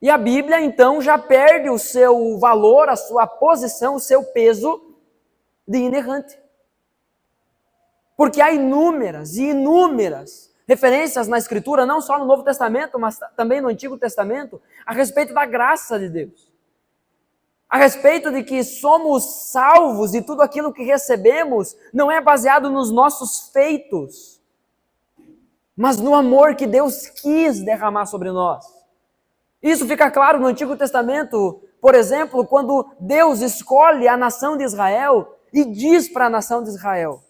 E a Bíblia, então, já perde o seu valor, a sua posição, o seu peso de inerrante. Porque há inúmeras e inúmeras referências na Escritura, não só no Novo Testamento, mas também no Antigo Testamento, a respeito da graça de Deus. A respeito de que somos salvos e tudo aquilo que recebemos não é baseado nos nossos feitos, mas no amor que Deus quis derramar sobre nós. Isso fica claro no Antigo Testamento, por exemplo, quando Deus escolhe a nação de Israel e diz para a nação de Israel,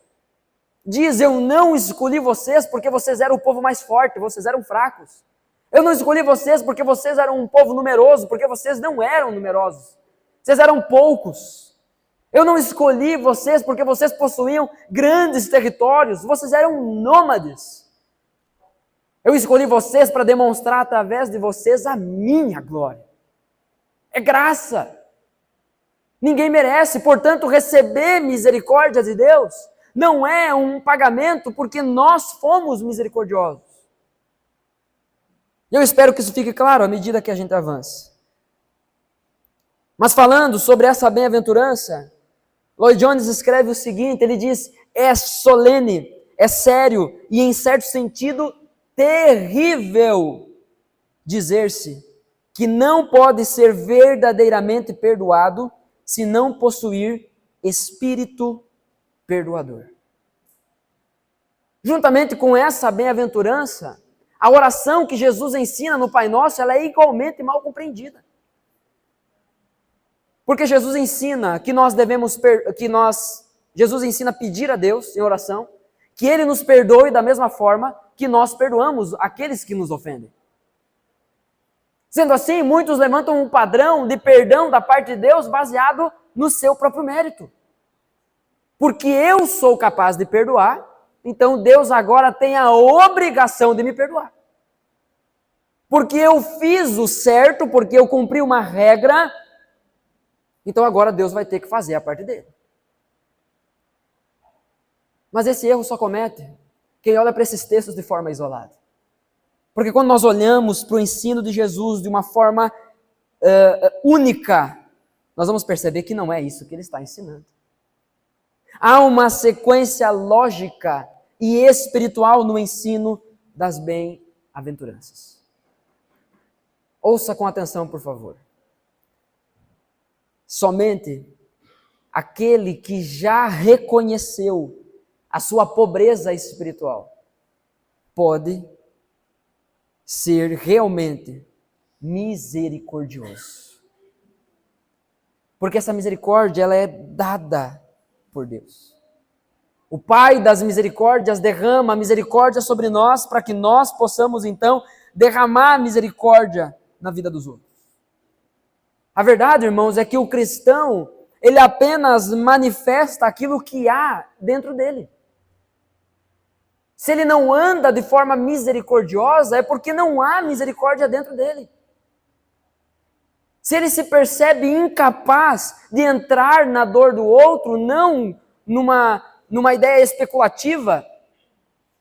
diz, eu não escolhi vocês porque vocês eram o povo mais forte, vocês eram fracos. Eu não escolhi vocês porque vocês eram um povo numeroso, porque vocês não eram numerosos. Vocês eram poucos. Eu não escolhi vocês porque vocês possuíam grandes territórios, vocês eram nômades. Eu escolhi vocês para demonstrar através de vocês a minha glória. É graça. Ninguém merece, portanto, receber misericórdia de Deus não é um pagamento porque nós fomos misericordiosos. E eu espero que isso fique claro à medida que a gente avança. Mas falando sobre essa bem-aventurança, Lloyd Jones escreve o seguinte, ele diz, é solene, é sério e em certo sentido terrível dizer-se que não pode ser verdadeiramente perdoado se não possuir espírito perdoador. Juntamente com essa bem-aventurança, a oração que Jesus ensina no Pai Nosso, ela é igualmente mal compreendida. Porque Jesus ensina que Jesus ensina a pedir a Deus em oração, que Ele nos perdoe da mesma forma que nós perdoamos aqueles que nos ofendem. Sendo assim, muitos levantam um padrão de perdão da parte de Deus baseado no seu próprio mérito. Porque eu sou capaz de perdoar, então Deus agora tem a obrigação de me perdoar. Porque eu fiz o certo, porque eu cumpri uma regra, então agora Deus vai ter que fazer a parte dele. Mas esse erro só comete quem olha para esses textos de forma isolada. Porque quando nós olhamos para o ensino de Jesus de uma forma única, nós vamos perceber que não é isso que ele está ensinando. Há uma sequência lógica e espiritual no ensino das bem-aventuranças. Ouça com atenção, por favor. Somente aquele que já reconheceu a sua pobreza espiritual pode ser realmente misericordioso. Porque essa misericórdia, ela é dada por Deus. O Pai das misericórdias derrama a misericórdia sobre nós para que nós possamos então derramar a misericórdia na vida dos outros. A verdade, irmãos, é que o cristão, ele apenas manifesta aquilo que há dentro dele. Se ele não anda de forma misericordiosa, é porque não há misericórdia dentro dele. Se ele se percebe incapaz de entrar na dor do outro, não numa ideia especulativa,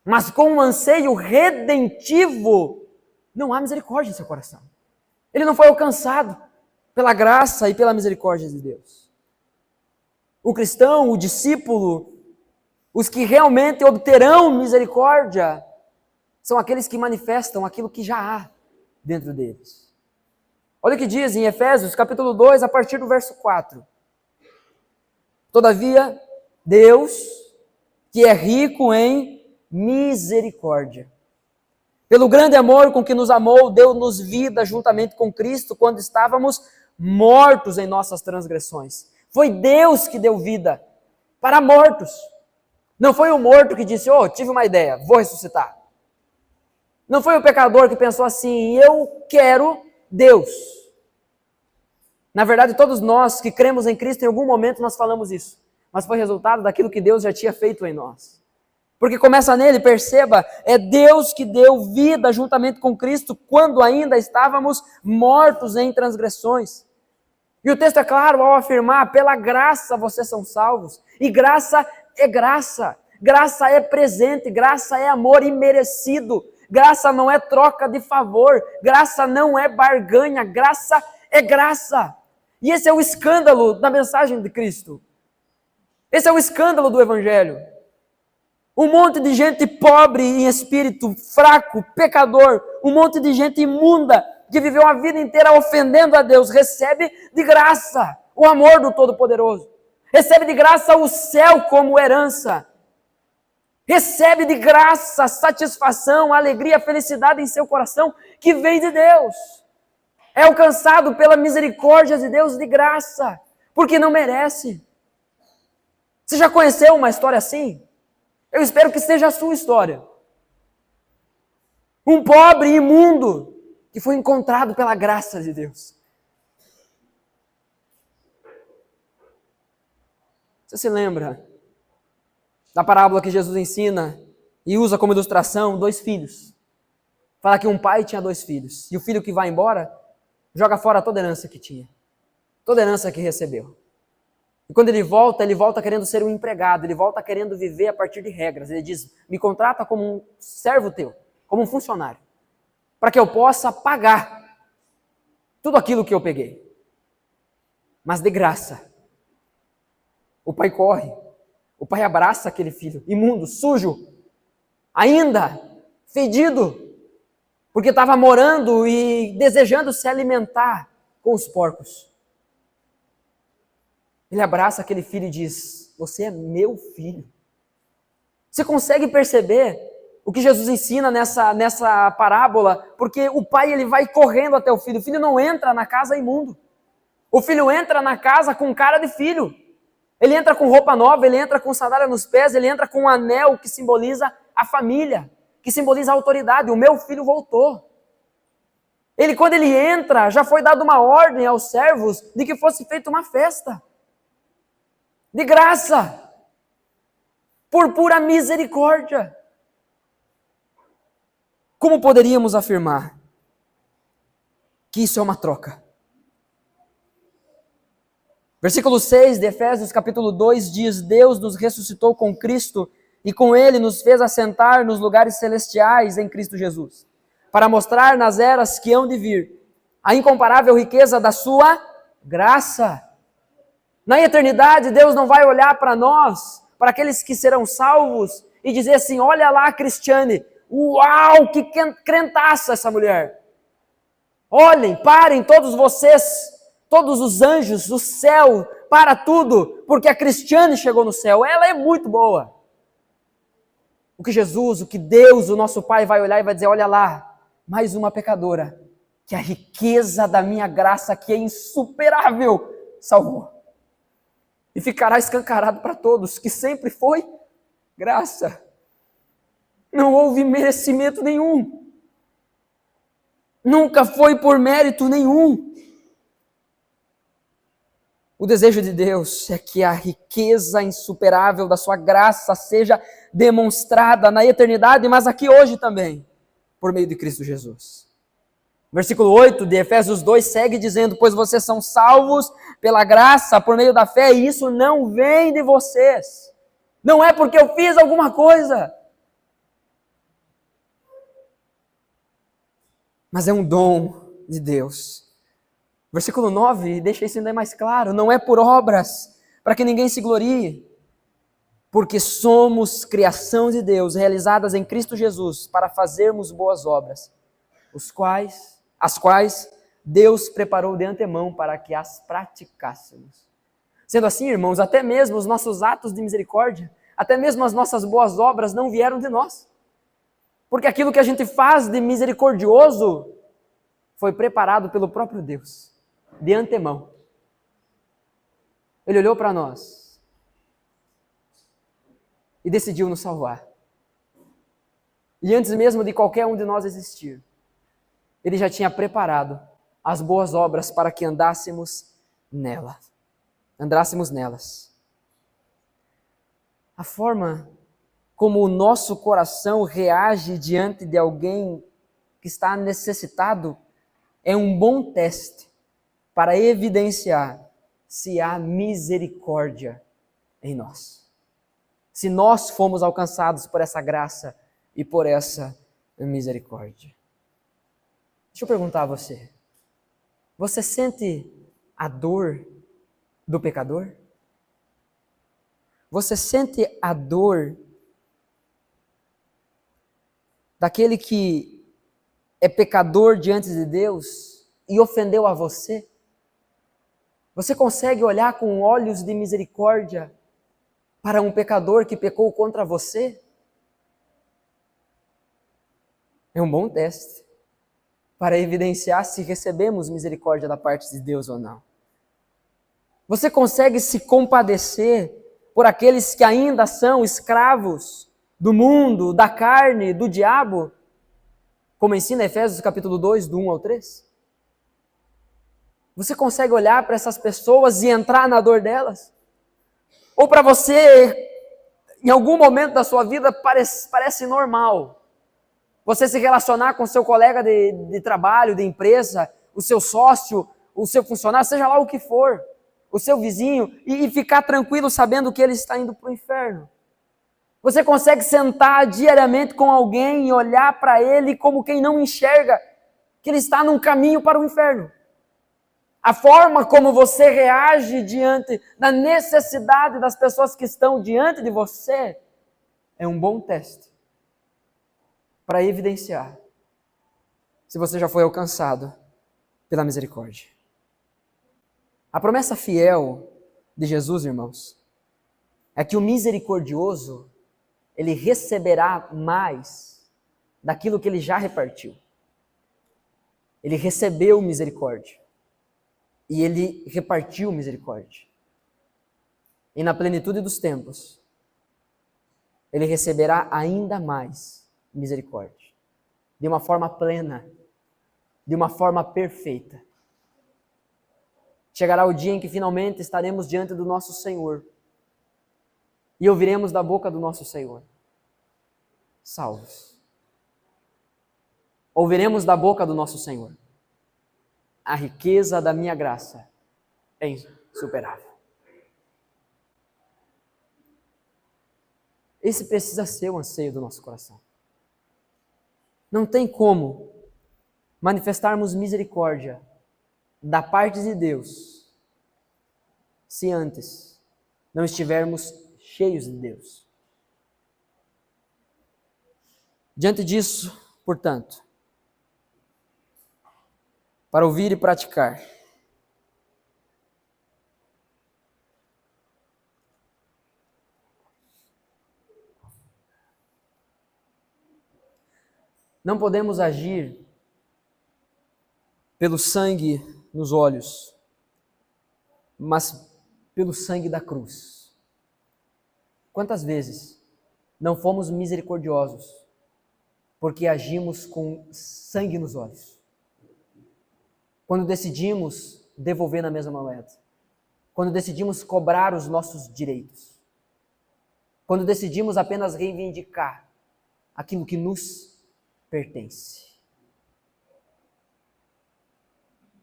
mas com um anseio redentivo, não há misericórdia em seu coração. Ele não foi alcançado pela graça e pela misericórdia de Deus. O cristão, o discípulo, os que realmente obterão misericórdia, são aqueles que manifestam aquilo que já há dentro deles. Olha o que diz em Efésios, capítulo 2, a partir do verso 4. Todavia, Deus, que é rico em misericórdia, pelo grande amor com que nos amou, deu-nos vida juntamente com Cristo, quando estávamos mortos em nossas transgressões. Foi Deus que deu vida. para mortos. Não foi o morto que disse, tive uma ideia, vou ressuscitar. Não foi o pecador que pensou assim, eu quero Deus. Na verdade, todos nós que cremos em Cristo, em algum momento nós falamos isso. Mas foi resultado daquilo que Deus já tinha feito em nós. Porque começa nele, perceba, é Deus que deu vida juntamente com Cristo quando ainda estávamos mortos em transgressões. E o texto é claro ao afirmar, pela graça vocês são salvos. E graça é graça. Graça é presente, graça é amor imerecido. Graça não é troca de favor, graça não é barganha, graça é graça. E esse é o escândalo da mensagem de Cristo. Esse é o escândalo do Evangelho. Um monte de gente pobre em espírito, fraco, pecador, um monte de gente imunda, que viveu a vida inteira ofendendo a Deus, recebe de graça o amor do Todo-Poderoso. Recebe de graça o céu como herança. Recebe de graça satisfação, alegria, felicidade em seu coração, que vem de Deus. É alcançado pela misericórdia de Deus de graça, porque não merece. Você já conheceu uma história assim? Eu espero que seja a sua história. Um pobre imundo que foi encontrado pela graça de Deus. Você se lembra da parábola que Jesus ensina e usa como ilustração 2 filhos? Fala que um pai tinha 2 filhos. E o filho que vai embora joga fora toda a herança que tinha. Toda a herança que recebeu. E quando ele volta querendo ser um empregado, ele volta querendo viver a partir de regras. Ele diz, me contrata como um servo teu, como um funcionário, para que eu possa pagar tudo aquilo que eu peguei. Mas de graça. O pai corre, o pai abraça aquele filho, imundo, sujo, ainda fedido, porque estava morando e desejando se alimentar com os porcos. Ele abraça aquele filho e diz, você é meu filho. Você consegue perceber o que Jesus ensina nessa parábola? Porque o pai ele vai correndo até o filho não entra na casa imundo. O filho entra na casa com cara de filho. Ele entra com roupa nova, ele entra com sandália nos pés, ele entra com um anel que simboliza a família, que simboliza a autoridade. O meu filho voltou. Quando ele entra, já foi dada uma ordem aos servos de que fosse feita uma festa. De graça, por pura misericórdia. Como poderíamos afirmar que isso é uma troca? Versículo 6 de Efésios capítulo 2 diz, Deus nos ressuscitou com Cristo e com Ele nos fez assentar nos lugares celestiais em Cristo Jesus, para mostrar nas eras que hão de vir a incomparável riqueza da sua graça. Na eternidade, Deus não vai olhar para nós, para aqueles que serão salvos, e dizer assim, olha lá, Cristiane, uau, que crentaça essa mulher. Olhem, parem todos vocês, todos os anjos, o céu, para tudo, porque a Cristiane chegou no céu, ela é muito boa. O que Jesus, o que Deus, o nosso Pai vai olhar e vai dizer, olha lá, mais uma pecadora, que a riqueza da minha graça, que é insuperável, salvou. E ficará escancarado para todos, que sempre foi graça. Não houve merecimento nenhum. Nunca foi por mérito nenhum. O desejo de Deus é que a riqueza insuperável da sua graça seja demonstrada na eternidade, mas aqui hoje também, por meio de Cristo Jesus. Versículo 8 de Efésios 2 segue dizendo, pois vocês são salvos pela graça, por meio da fé, e isso não vem de vocês. Não é porque eu fiz alguma coisa. Mas é um dom de Deus. Versículo 9 deixa isso ainda mais claro, não é por obras, para que ninguém se glorie, porque somos criação de Deus, realizadas em Cristo Jesus, para fazermos boas obras, as quais Deus preparou de antemão para que as praticássemos. Sendo assim, irmãos, até mesmo os nossos atos de misericórdia, até mesmo as nossas boas obras não vieram de nós. Porque aquilo que a gente faz de misericordioso foi preparado pelo próprio Deus, de antemão. Ele olhou para nós e decidiu nos salvar. E antes mesmo de qualquer um de nós existir, Ele já tinha preparado as boas obras para que andássemos nelas. A forma como o nosso coração reage diante de alguém que está necessitado é um bom teste para evidenciar se há misericórdia em nós. Se nós fomos alcançados por essa graça e por essa misericórdia. Deixa eu perguntar a você. Você sente a dor do pecador? Você sente a dor daquele que é pecador diante de Deus e ofendeu a você? Você consegue olhar com olhos de misericórdia para um pecador que pecou contra você? É um bom teste para evidenciar se recebemos misericórdia da parte de Deus ou não. Você consegue se compadecer por aqueles que ainda são escravos do mundo, da carne, do diabo? Como ensina Efésios capítulo 2, do 1 ao 3? Você consegue olhar para essas pessoas e entrar na dor delas? Ou para você, em algum momento da sua vida, parece normal você se relacionar com seu colega de trabalho, de empresa, o seu sócio, o seu funcionário, seja lá o que for, o seu vizinho, e ficar tranquilo sabendo que ele está indo para o inferno? Você consegue sentar diariamente com alguém e olhar para ele como quem não enxerga que ele está num caminho para o inferno? A forma como você reage diante da necessidade das pessoas que estão diante de você é um bom teste para evidenciar se você já foi alcançado pela misericórdia. A promessa fiel de Jesus, irmãos, é que o misericordioso, ele receberá mais daquilo que ele já repartiu. Ele recebeu misericórdia e ele repartiu misericórdia. E na plenitude dos tempos, ele receberá ainda mais misericórdia, de uma forma plena, de uma forma perfeita. Chegará o dia em que finalmente estaremos diante do nosso Senhor e ouviremos da boca do nosso Senhor: salvos. Ouviremos da boca do nosso Senhor: a riqueza da minha graça é insuperável. Esse precisa ser o anseio do nosso coração. Não tem como manifestarmos misericórdia da parte de Deus se antes não estivermos cheios de Deus. Diante disso, portanto, para ouvir e praticar, não podemos agir pelo sangue nos olhos, mas pelo sangue da cruz. Quantas vezes não fomos misericordiosos porque agimos com sangue nos olhos? Quando decidimos devolver na mesma moeda, quando decidimos cobrar os nossos direitos, quando decidimos apenas reivindicar aquilo que nos pertence.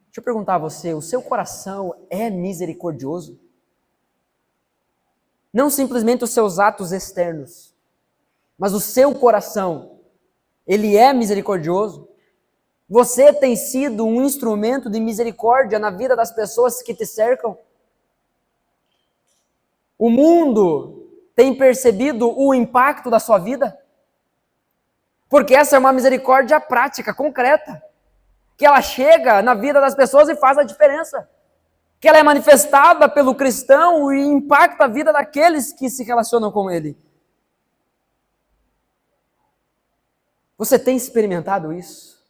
Deixa eu perguntar a você, o seu coração é misericordioso? Não simplesmente os seus atos externos, mas o seu coração, ele é misericordioso? Você tem sido um instrumento de misericórdia na vida das pessoas que te cercam? O mundo tem percebido o impacto da sua vida? Porque essa é uma misericórdia prática, concreta, que ela chega na vida das pessoas e faz a diferença, que ela é manifestada pelo cristão e impacta a vida daqueles que se relacionam com ele. Você tem experimentado isso?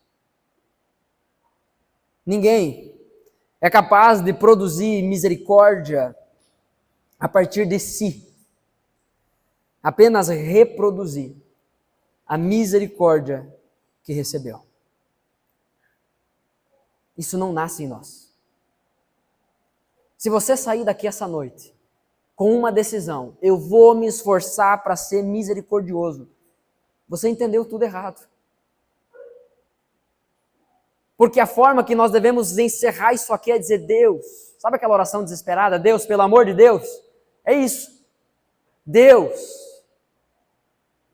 Ninguém é capaz de produzir misericórdia a partir de si. apenas reproduzir a misericórdia que recebeu. Isso não nasce em nós. Se você sair daqui essa noite com uma decisão, eu vou me esforçar para ser misericordioso, você entendeu tudo errado. Porque a forma que nós devemos encerrar isso aqui é dizer: Deus, sabe aquela oração desesperada? Deus, pelo amor de Deus, é isso. Deus,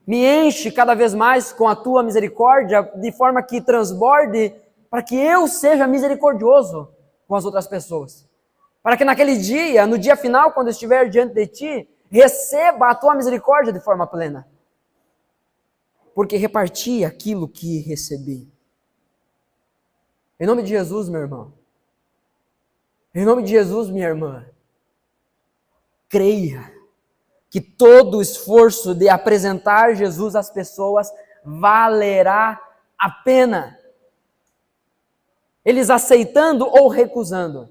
me enche cada vez mais com a tua misericórdia, de forma que transborde, para que eu seja misericordioso com as outras pessoas. Para que naquele dia, no dia final, quando eu estiver diante de ti, receba a tua misericórdia de forma plena. Porque reparti aquilo que recebi. Em nome de Jesus, meu irmão. Em nome de Jesus, minha irmã. Creia que todo o esforço de apresentar Jesus às pessoas valerá a pena. Eles aceitando ou recusando,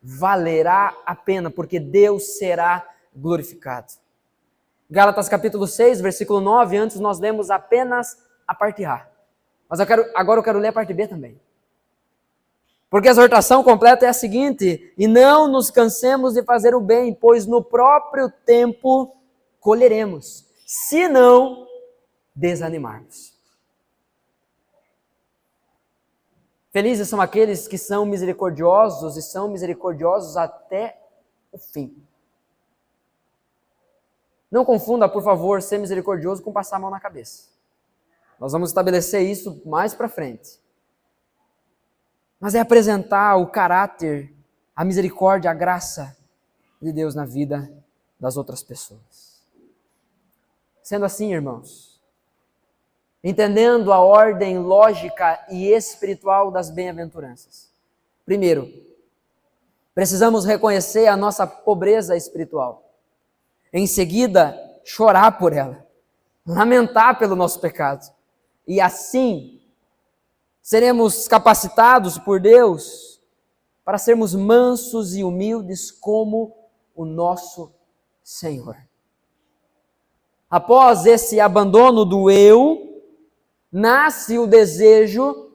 valerá a pena, porque Deus será glorificado. Gálatas capítulo 6, versículo 9, antes nós lemos apenas a parte A. Mas agora eu quero ler a parte B também. Porque a exortação completa é a seguinte: e não nos cansemos de fazer o bem, pois no próprio tempo colheremos, se não desanimarmos. Felizes são aqueles que são misericordiosos e são misericordiosos até o fim. Não confunda, por favor, ser misericordioso com passar a mão na cabeça. Nós vamos estabelecer isso mais para frente. Mas é apresentar o caráter, a misericórdia, a graça de Deus na vida das outras pessoas. Sendo assim, irmãos, entendendo a ordem lógica e espiritual das bem-aventuranças. Primeiro, precisamos reconhecer a nossa pobreza espiritual. Em seguida, chorar por ela, lamentar pelo nosso pecado. E assim, seremos capacitados por Deus para sermos mansos e humildes como o nosso Senhor. Após esse abandono do eu, nasce o desejo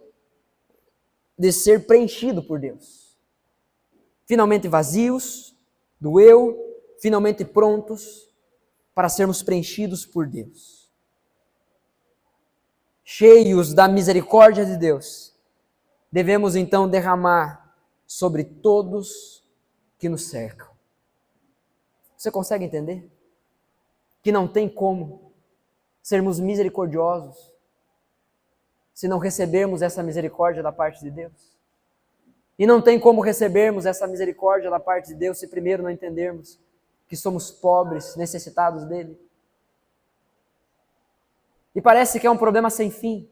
de ser preenchido por Deus. Finalmente vazios do eu, finalmente prontos para sermos preenchidos por Deus. Cheios da misericórdia de Deus, devemos então derramar sobre todos que nos cercam. Você consegue entender? Que não tem como sermos misericordiosos se não recebermos essa misericórdia da parte de Deus. E não tem como recebermos essa misericórdia da parte de Deus se primeiro não entendermos que somos pobres, necessitados dele. E parece que é um problema sem fim,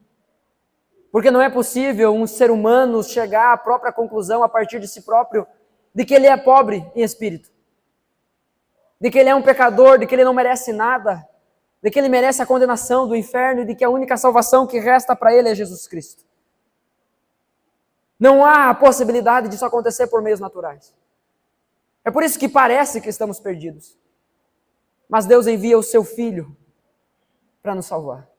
porque não é possível um ser humano chegar à própria conclusão a partir de si próprio de que ele é pobre em espírito, de que ele é um pecador, de que ele não merece nada, de que ele merece a condenação do inferno e de que a única salvação que resta para ele é Jesus Cristo. Não há a possibilidade disso acontecer por meios naturais. É por isso que parece que estamos perdidos. Mas Deus envia o seu Filho para nos salvar.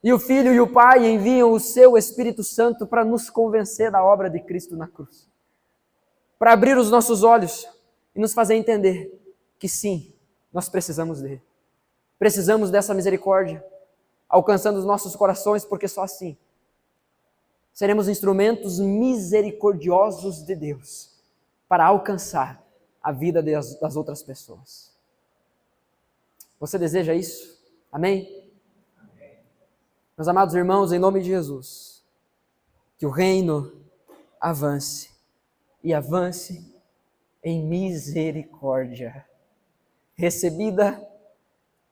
E o Filho e o Pai enviam o seu Espírito Santo para nos convencer da obra de Cristo na cruz. Para abrir os nossos olhos e nos fazer entender que sim, nós precisamos dele. Precisamos dessa misericórdia, alcançando os nossos corações, porque só assim seremos instrumentos misericordiosos de Deus para alcançar a vida das outras pessoas. Você deseja isso? Amém? Amém. Meus amados irmãos, em nome de Jesus, que o reino avance e avance em misericórdia, recebida,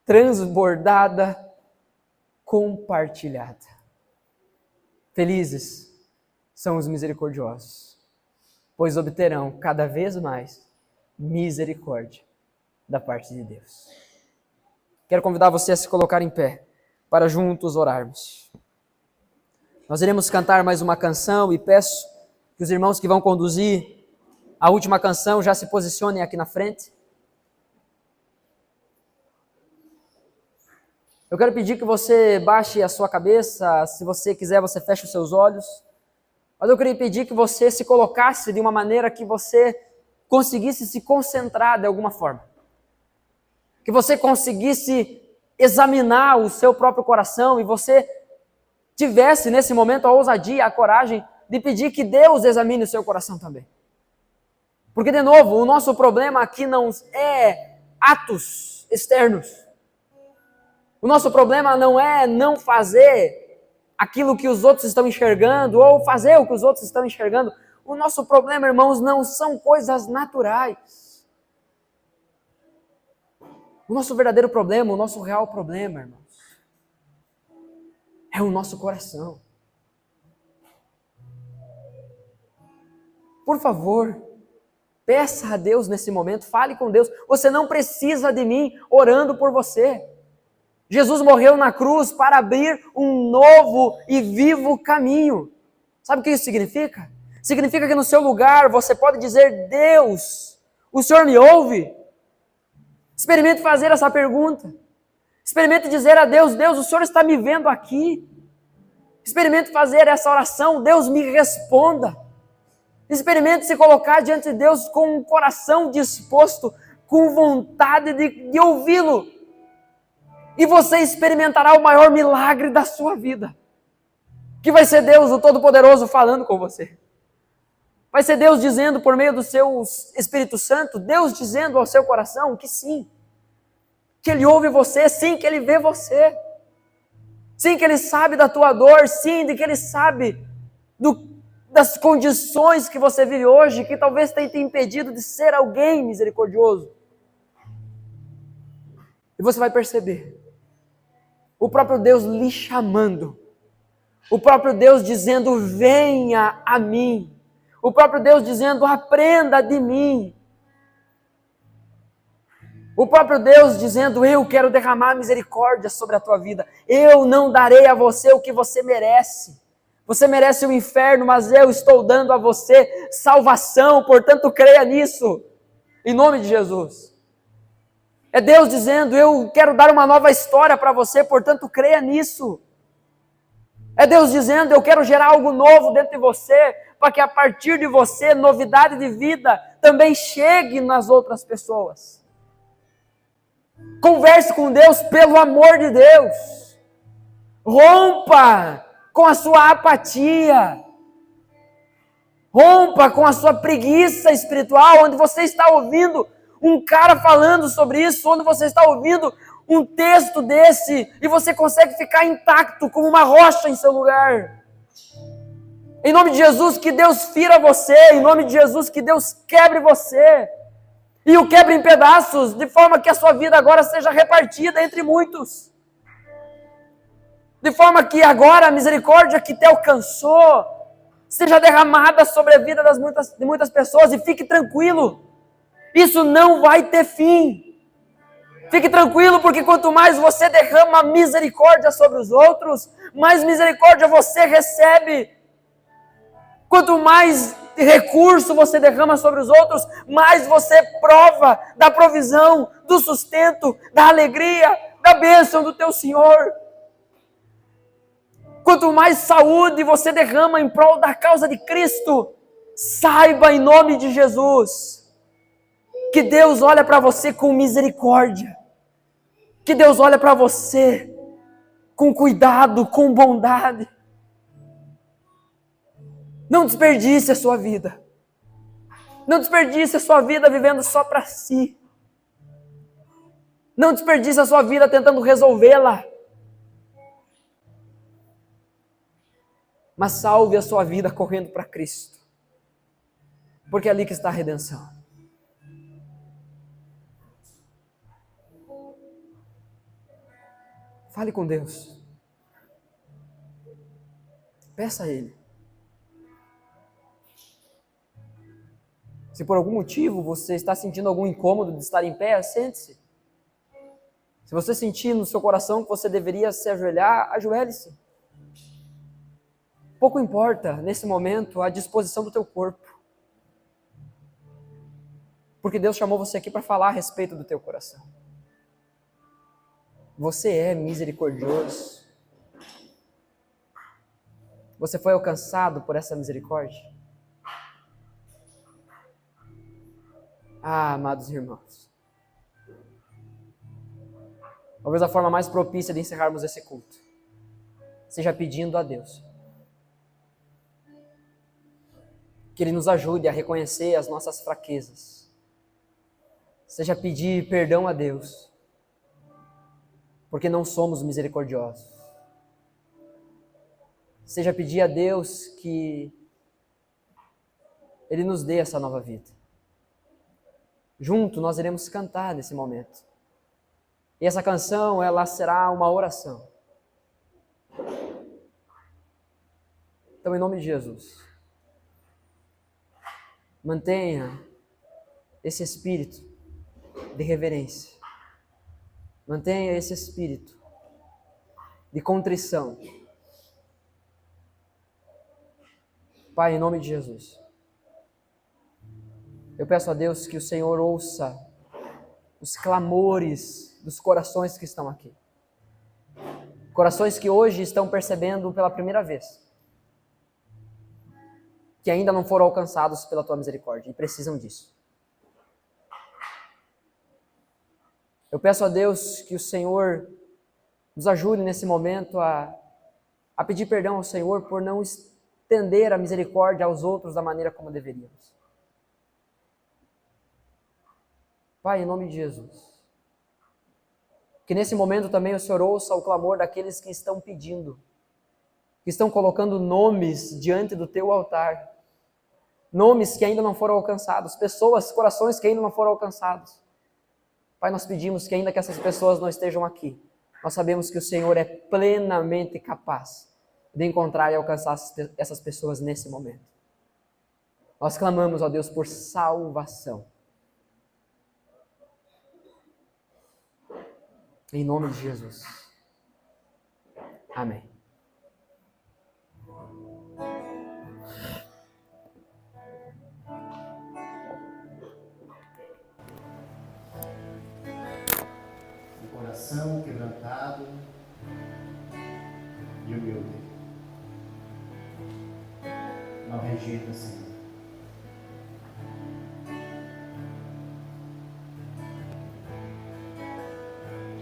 transbordada, compartilhada. Felizes são os misericordiosos, pois obterão cada vez mais misericórdia da parte de Deus. Quero convidar você a se colocar em pé, para juntos orarmos. Nós iremos cantar mais uma canção e peço que os irmãos que vão conduzir a última canção já se posicionem aqui na frente. Eu quero pedir que você baixe a sua cabeça, se você quiser, você feche os seus olhos. Mas eu queria pedir que você se colocasse de uma maneira que você conseguisse se concentrar de alguma forma. Que você conseguisse examinar o seu próprio coração e você tivesse nesse momento a ousadia, a coragem de pedir que Deus examine o seu coração também. Porque, de novo, o nosso problema aqui não é atos externos. O nosso problema não é não fazer aquilo que os outros estão enxergando ou fazer o que os outros estão enxergando. O nosso problema, irmãos, não são coisas naturais. O nosso verdadeiro problema, o nosso real problema, irmãos, é o nosso coração. Por favor, peça a Deus nesse momento, fale com Deus. Você não precisa de mim orando por você. Jesus morreu na cruz para abrir um novo e vivo caminho. Sabe o que isso significa? Significa que no seu lugar você pode dizer: Deus, o Senhor me ouve? Experimente fazer essa pergunta. Experimente dizer a Deus: Deus, o Senhor está me vendo aqui. Experimente fazer essa oração: Deus, me responda. Experimente se colocar diante de Deus com um coração disposto, com vontade de ouvi-lo. E você experimentará o maior milagre da sua vida. Que vai ser Deus, o Todo-Poderoso, falando com você. Vai ser Deus dizendo por meio do seu Espírito Santo, Deus dizendo ao seu coração que sim. Que Ele ouve você, sim, que Ele vê você. Sim, que Ele sabe da tua dor, sim, de que Ele sabe das condições que você vive hoje, que talvez tenha te impedido de ser alguém misericordioso. E você vai perceber o próprio Deus lhe chamando, o próprio Deus dizendo: venha a mim, o próprio Deus dizendo: aprenda de mim, o próprio Deus dizendo: eu quero derramar misericórdia sobre a tua vida, eu não darei a você o que você merece. Você merece o inferno, mas eu estou dando a você salvação, portanto creia nisso, em nome de Jesus. É Deus dizendo: eu quero dar uma nova história para você, portanto creia nisso. É Deus dizendo: eu quero gerar algo novo dentro de você, para que a partir de você, novidade de vida também chegue nas outras pessoas. Converse com Deus pelo amor de Deus. Rompa com a sua apatia. Rompa com a sua preguiça espiritual, onde você está ouvindo um cara falando sobre isso, onde você está ouvindo um texto desse, e você consegue ficar intacto como uma rocha em seu lugar. Em nome de Jesus, que Deus fira você, em nome de Jesus, que Deus quebre você, e o quebre em pedaços, de forma que a sua vida agora seja repartida entre muitos. De forma que agora a misericórdia que te alcançou seja derramada sobre a vida de muitas pessoas, e fique tranquilo, isso não vai ter fim. Fique tranquilo, porque quanto mais você derrama misericórdia sobre os outros, mais misericórdia você recebe. Quanto mais recurso você derrama sobre os outros, mais você prova da provisão, do sustento, da alegria, da bênção do teu Senhor. Quanto mais saúde você derrama em prol da causa de Cristo, saiba em nome de Jesus, que Deus olha para você com misericórdia, que Deus olha para você com cuidado, com bondade. Não desperdice a sua vida. Não desperdice a sua vida vivendo só para si. Não desperdice a sua vida tentando resolvê-la. Mas salve a sua vida correndo para Cristo. Porque é ali que está a redenção. Fale com Deus. Peça a Ele. Se por algum motivo você está sentindo algum incômodo de estar em pé, sente-se. Se você sentir no seu coração que você deveria se ajoelhar, ajoelhe-se. Pouco importa, nesse momento, a disposição do teu corpo. Porque Deus chamou você aqui para falar a respeito do teu coração. Você é misericordioso. Você foi alcançado por essa misericórdia? Ah, amados irmãos. Talvez a forma mais propícia de encerrarmos esse culto seja pedindo a Deus que Ele nos ajude a reconhecer as nossas fraquezas. Seja pedir perdão a Deus, porque não somos misericordiosos. Seja pedir a Deus que Ele nos dê essa nova vida. Junto nós iremos cantar nesse momento. E essa canção, ela será uma oração. Então, em nome de Jesus, mantenha esse espírito de reverência. Mantenha esse espírito de contrição. Pai, em nome de Jesus, eu peço a Deus que o Senhor ouça os clamores dos corações que estão aqui. Corações que hoje estão percebendo pela primeira vez que ainda não foram alcançados pela Tua misericórdia e precisam disso. Eu peço a Deus que o Senhor nos ajude nesse momento a pedir perdão ao Senhor por não estender a misericórdia aos outros da maneira como deveríamos. Pai, em nome de Jesus, que nesse momento também o Senhor ouça o clamor daqueles que estão pedindo, que estão colocando nomes diante do Teu altar, nomes que ainda não foram alcançados, pessoas, corações que ainda não foram alcançados. Pai, nós pedimos que ainda que essas pessoas não estejam aqui, nós sabemos que o Senhor é plenamente capaz de encontrar e alcançar essas pessoas nesse momento. Nós clamamos, ó Deus, por salvação. Em nome de Jesus. Amém. O coração quebrantado e humilde. Não rejeita, Senhor.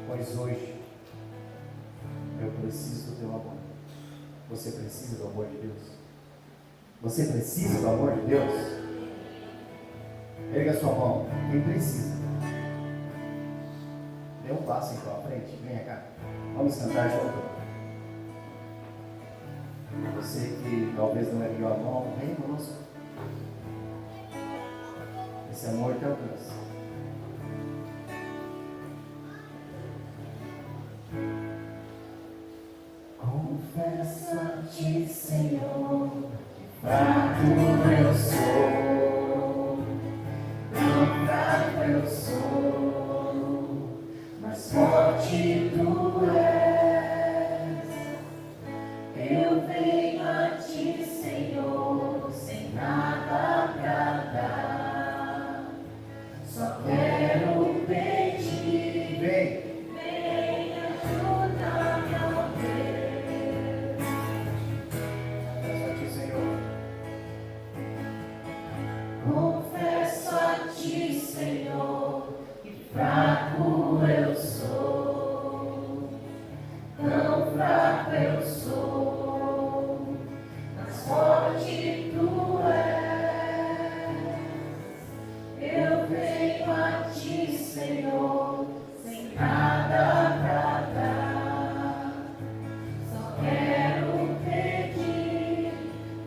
Pois hoje eu preciso do Teu amor. Você precisa do amor de Deus? Você precisa do amor de Deus? Erga sua mão. Quem precisa? Dê um passo em tua frente. Venha cá. Vamos cantar junto. Você que talvez não ergueu a mão, vem conosco. Esse amor te alcança. Confesso a Ti, Senhor, que fraco eu sou, tão fraco eu sou, mas forte Tu és. Eu venho a Ti, Senhor, sem nada pra dar, só quero pedir. Vem. Confesso a Ti, Senhor, que fraco eu sou, tão fraco eu sou, mas forte Tu és. Eu venho a Ti, Senhor, sem nada pra dar, só quero pedir,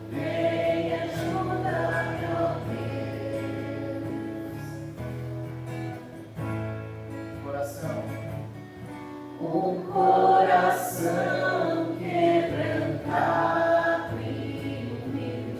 vem ajudar-me, ó um coração quebrantado e humilde.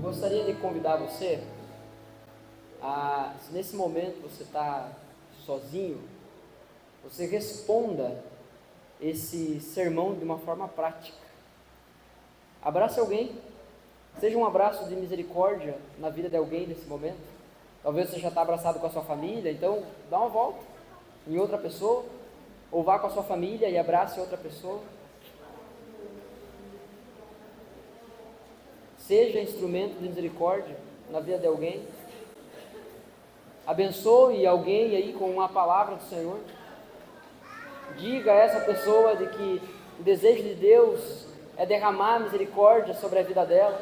gostaria de convidar você a, se nesse momento você está sozinho, você responda esse sermão de uma forma prática. Abrace alguém, seja um abraço de misericórdia na vida de alguém nesse momento. Talvez você já está abraçado com a sua família, então dá uma volta em outra pessoa, ou vá com a sua família e abrace outra pessoa. Seja instrumento de misericórdia na vida de alguém. Abençoe alguém aí com uma palavra do Senhor. Diga a essa pessoa de que o desejo de Deus é derramar misericórdia sobre a vida dela.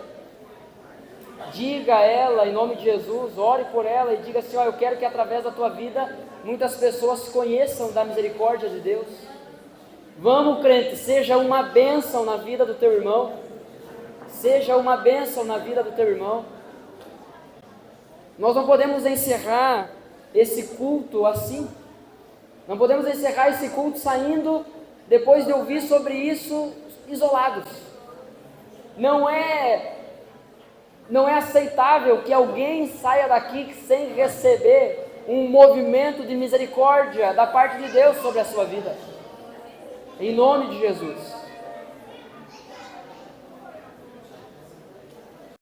Diga a ela, em nome de Jesus, ore por ela e diga assim: eu quero que através da tua vida muitas pessoas conheçam da misericórdia de Deus. Vamos, crente, seja uma bênção na vida do teu irmão. Seja uma bênção na vida do teu irmão. Nós não podemos encerrar esse culto assim. Não podemos encerrar esse culto saindo depois de ouvir sobre isso isolados. Não é aceitável que alguém saia daqui sem receber um movimento de misericórdia da parte de Deus sobre a sua vida. Em nome de Jesus.